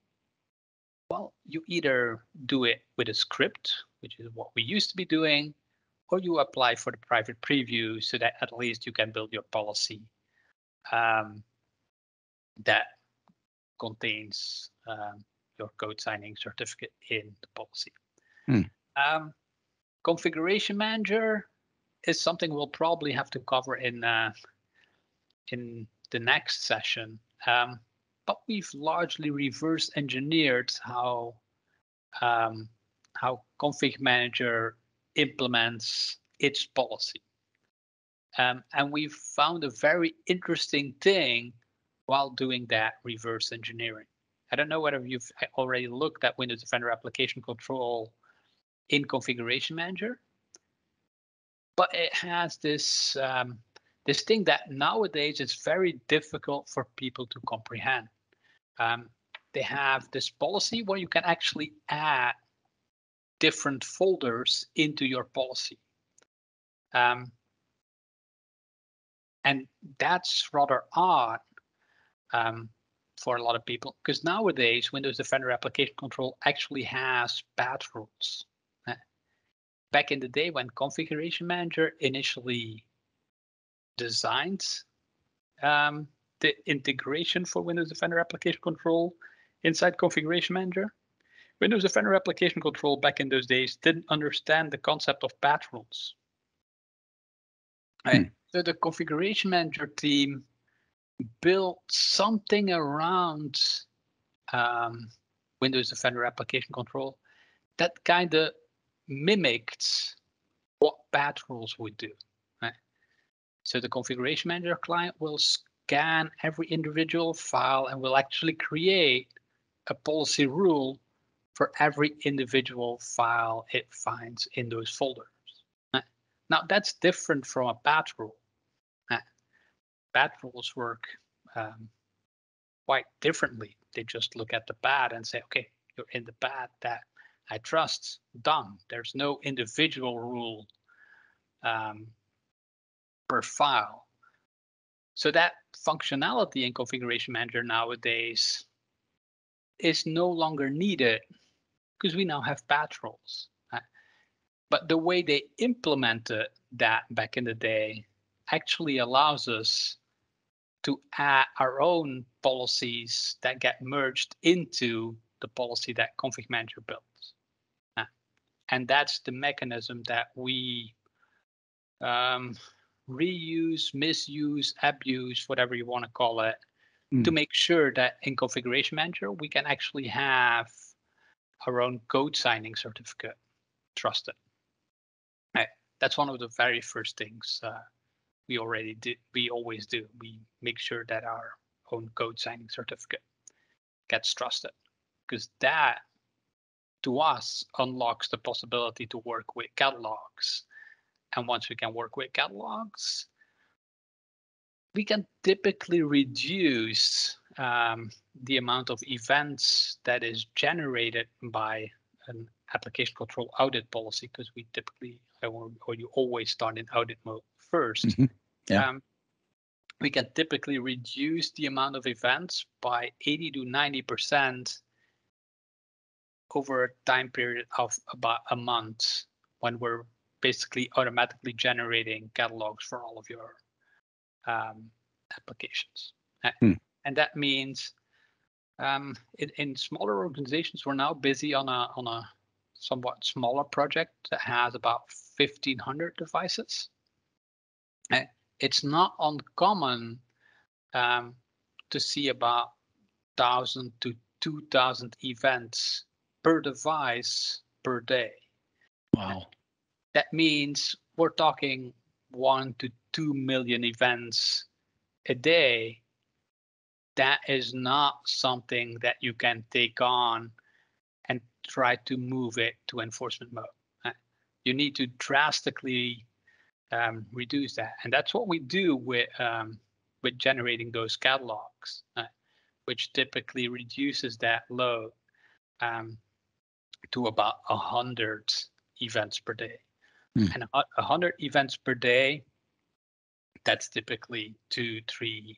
S2: well, you either do it with a script, which is what we used to be doing, or you apply for the private preview so that at least you can build your policy that contains your code signing certificate in the policy. Configuration manager is something we'll probably have to cover in the next session. But we've largely reverse engineered how config manager implements its policy. And we've found a very interesting thing while doing that reverse engineering. I don't know whether you've already looked at Windows Defender Application Control in Configuration Manager, but it has this this thing that nowadays is very difficult for people to comprehend. They have this policy where you can actually add different folders into your policy. And that's rather odd for a lot of people, because nowadays Windows Defender Application Control actually has path rules. Back in the day when Configuration Manager initially designed the integration for Windows Defender Application Control inside Configuration Manager, Windows Defender Application Control back in those days didn't understand the concept of path rules. Right? So the Configuration Manager team built something around Windows Defender Application Control that kind of mimicked what path rules would do. Right? So the Configuration Manager client will scan every individual file and will actually create a policy rule for every individual file it finds in those folders. Now that's different from a path rule. Path rules work quite differently. They just look at the path and say, okay, you're in the path that I trust, done. There's no individual rule per file. So that functionality in Configuration Manager nowadays is no longer needed because we now have path rules. But the way they implemented that back in the day actually allows us to add our own policies that get merged into the policy that Config Manager builds. And that's the mechanism that we reuse, misuse, abuse, whatever you want to call it, to make sure that in Configuration Manager, we can actually have our own code signing certificate trusted. That's one of the very first things we always do. We make sure that our own code signing certificate gets trusted, because that, to us, unlocks the possibility to work with catalogs. And once we can work with catalogs, we can typically reduce the amount of events that is generated by an application control audit policy, because we typically, or you always start in audit mode first. We can typically reduce the amount of events by 80 to 90% over a time period of about a month, when we're basically automatically generating catalogs for all of your applications. And that means in smaller organizations, we're now busy on a somewhat smaller project that has about 1,500 devices. It's not uncommon to see about 1,000 to 2,000 events per device per day.
S1: Wow.
S2: That means we're talking 1 to 2 million events a day. That is not something that you can take on and try to move it to enforcement mode. You need to drastically reduce that, and that's what we do with generating those catalogs, which typically reduces that load to about 100 events per day. And 100 events per day, that's typically 2-3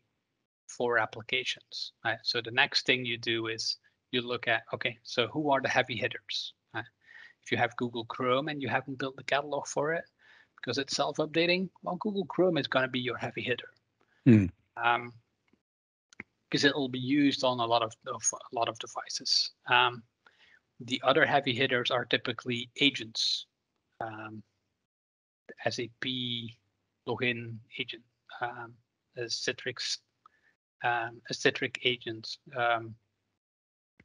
S2: for applications. Right? So the next thing you do is you look at, okay, so who are the heavy hitters? Right? If you have Google Chrome and you haven't built the catalog for it because it's self-updating, well, Google Chrome is going to be your heavy hitter. Because it'll be used on a lot of devices. The other heavy hitters are typically agents, SAP login agent, a Citrix agent,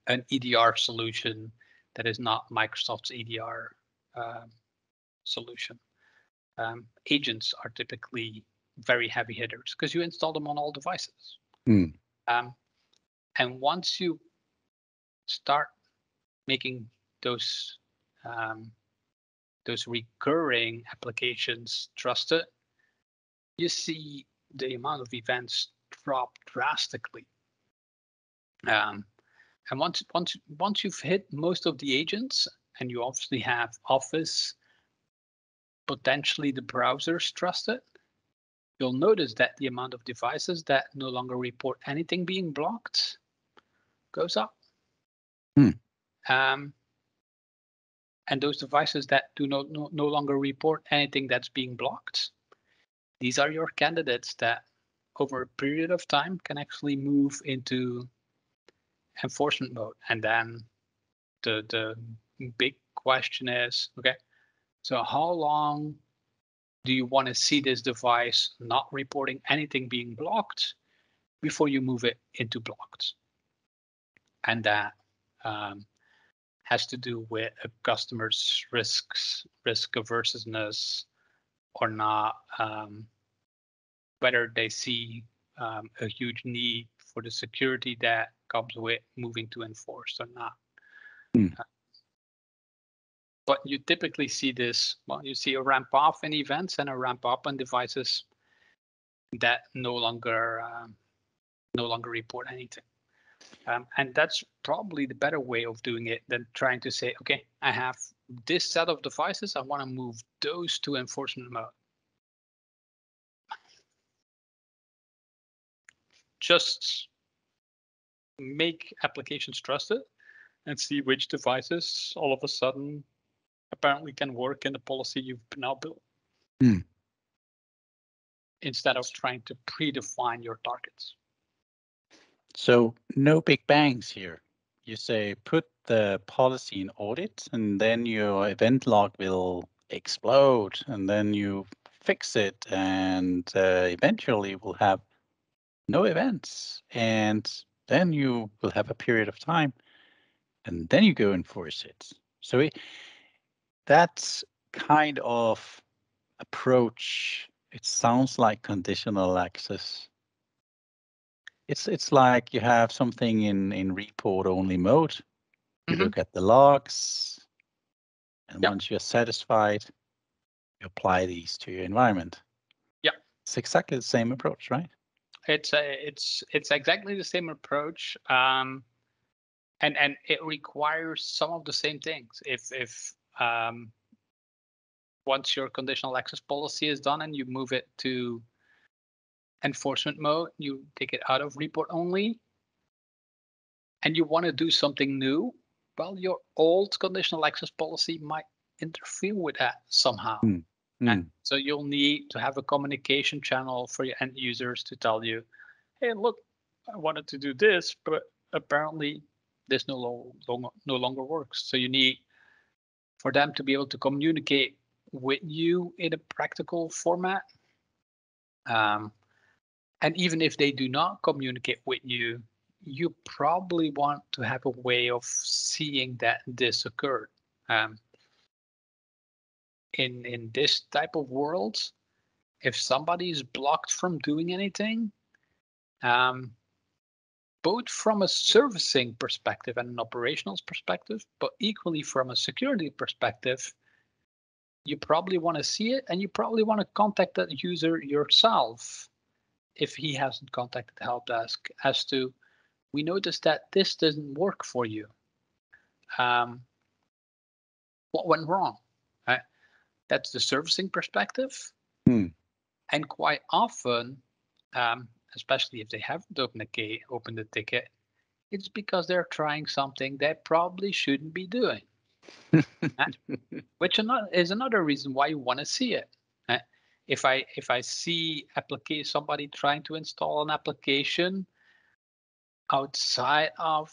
S2: an EDR solution that is not Microsoft's EDR solution. Agents are typically very heavy hitters because you install them on all devices. And once you start making those recurring applications trusted, you see the amount of events drop drastically. And once you've hit most of the agents, and you obviously have Office, potentially the browsers trusted, you'll notice that the amount of devices that no longer report anything being blocked goes up. And those devices that do no longer report anything that's being blocked, these are your candidates that over a period of time can actually move into enforcement mode. And then the big question is, okay, so how long do you want to see this device not reporting anything being blocked before you move it into blocked? And that has to do with a customer's risk averseness or not, whether they see a huge need for the security that comes with moving to enforced or not. But you typically see this, well, you see a ramp off in events and a ramp up on devices that no longer report anything. And that's probably the better way of doing it than trying to say, okay, I have this set of devices, I want to move those to enforcement mode. Just make applications trusted and see which devices all of a sudden apparently can work in the policy you've now built. Instead of trying to predefine your targets.
S1: So no big bangs here. You say put the policy in audit, and then your event log will explode, and then you fix it, and eventually will have no events, and then you will have a period of time, and then you go enforce it. So that kind of approach, it sounds like conditional access. It's like you have something in report only mode. You look at the logs, and once you're satisfied, you apply these to your environment.
S2: Yeah,
S1: it's exactly the same approach, right?
S2: It's exactly the same approach, and it requires some of the same things. If once your conditional access policy is done and you move it to enforcement mode, you take it out of report only, and you want to do something new, well, your old conditional access policy might interfere with that somehow. And so you'll need to have a communication channel for your end users to tell you, hey, look, I wanted to do this, but apparently this no longer works. So you need for them to be able to communicate with you in a practical format. And even if they do not communicate with you, you probably want to have a way of seeing that this occurred. In this type of world, if somebody is blocked from doing anything, both from a servicing perspective and an operational perspective, but equally from a security perspective, you probably want to see it, and you probably want to contact that user yourself if he hasn't contacted the help desk as to, we noticed that this doesn't work for you. What went wrong? Right? That's the servicing perspective. And quite often, especially if they haven't opened the ticket, it's because they're trying something they probably shouldn't be doing. Which is another reason why you want to see it. If I see somebody trying to install an application outside of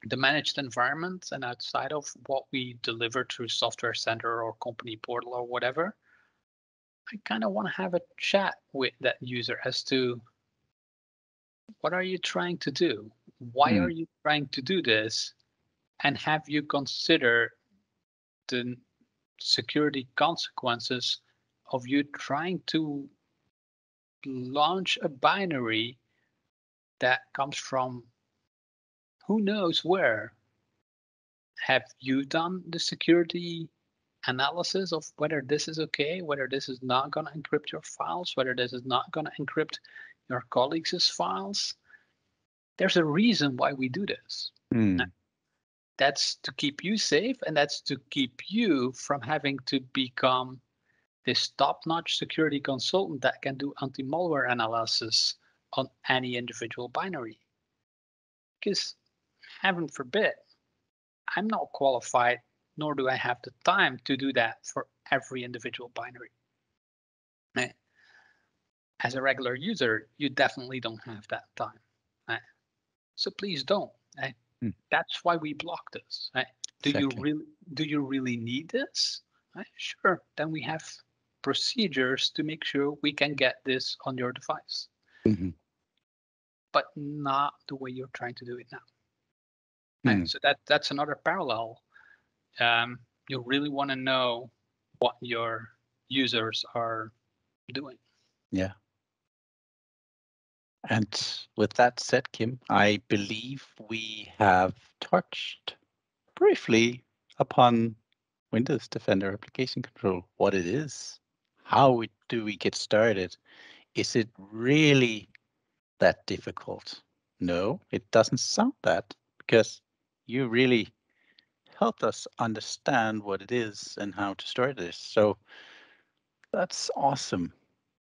S2: the managed environment and outside of what we deliver through Software Center or company portal or whatever, I kind of want to have a chat with that user as to what are you trying to do? Why are you trying to do this? And have you considered the security consequences of you trying to launch a binary that comes from who knows where? Have you done the security analysis of whether this is okay, whether this is not going to encrypt your files, whether this is not going to encrypt your colleagues' files? There's a reason why we do this. That's to keep you safe, and that's to keep you from having to become this top-notch security consultant that can do anti-malware analysis on any individual binary. Because heaven forbid, I'm not qualified, nor do I have the time to do that for every individual binary. As a regular user, you definitely don't have that time. So please don't. That's why we block this. Do you really need this? Sure. Then we have procedures to make sure we can get this on your device. But not the way you're trying to do it now. So that's another parallel. You really want to know what your users are doing.
S1: Yeah. And with that said, Kim, I believe we have touched briefly upon Windows Defender Application Control, what it is, how do we get started? Is it really that difficult? No, it doesn't sound that, because you really helped us understand what it is and how to start this. So that's awesome.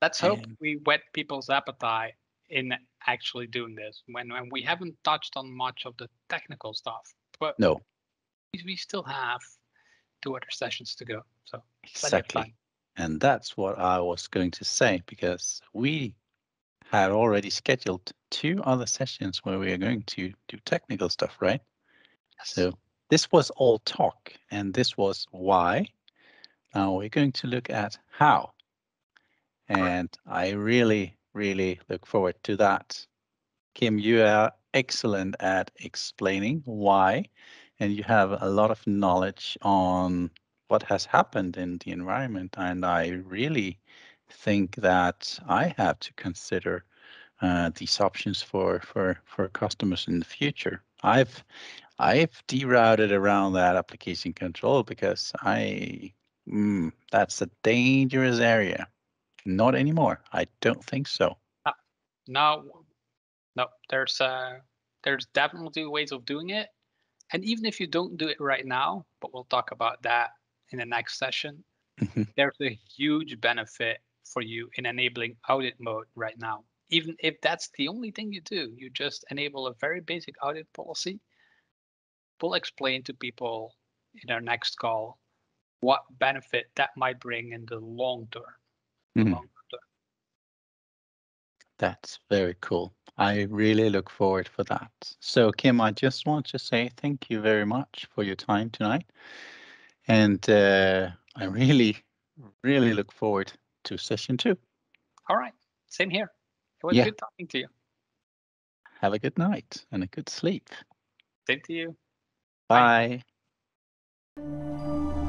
S2: Let's hope we whet people's appetite in actually doing this when we haven't touched on much of the technical stuff, but
S1: no,
S2: we still have 2 other sessions to go. So
S1: exactly. And that's what I was going to say, because we had already scheduled 2 other sessions where we are going to do technical stuff, right? Yes. So this was all talk, and this was why. Now we're going to look at how. And I really, really look forward to that. Kim, you are excellent at explaining why, and you have a lot of knowledge on what has happened in the environment. And I really think that I have to consider these options for customers in the future. I've derouted around that application control because that's a dangerous area. Not anymore. I don't think so.
S2: No, there's definitely ways of doing it. And even if you don't do it right now, but we'll talk about that in the next session, there's a huge benefit for you in enabling audit mode right now. Even if that's the only thing you do, you just enable a very basic audit policy. We'll explain to people in our next call what benefit that might bring in the long term.
S1: That's very cool. I really look forward for that. So, Kim, I just want to say thank you very much for your time tonight. And I really, really look forward to session 2.
S2: All right. Same here. It was good talking to you.
S1: Have a good night and a good sleep.
S2: Same to you.
S1: Bye.
S2: Bye.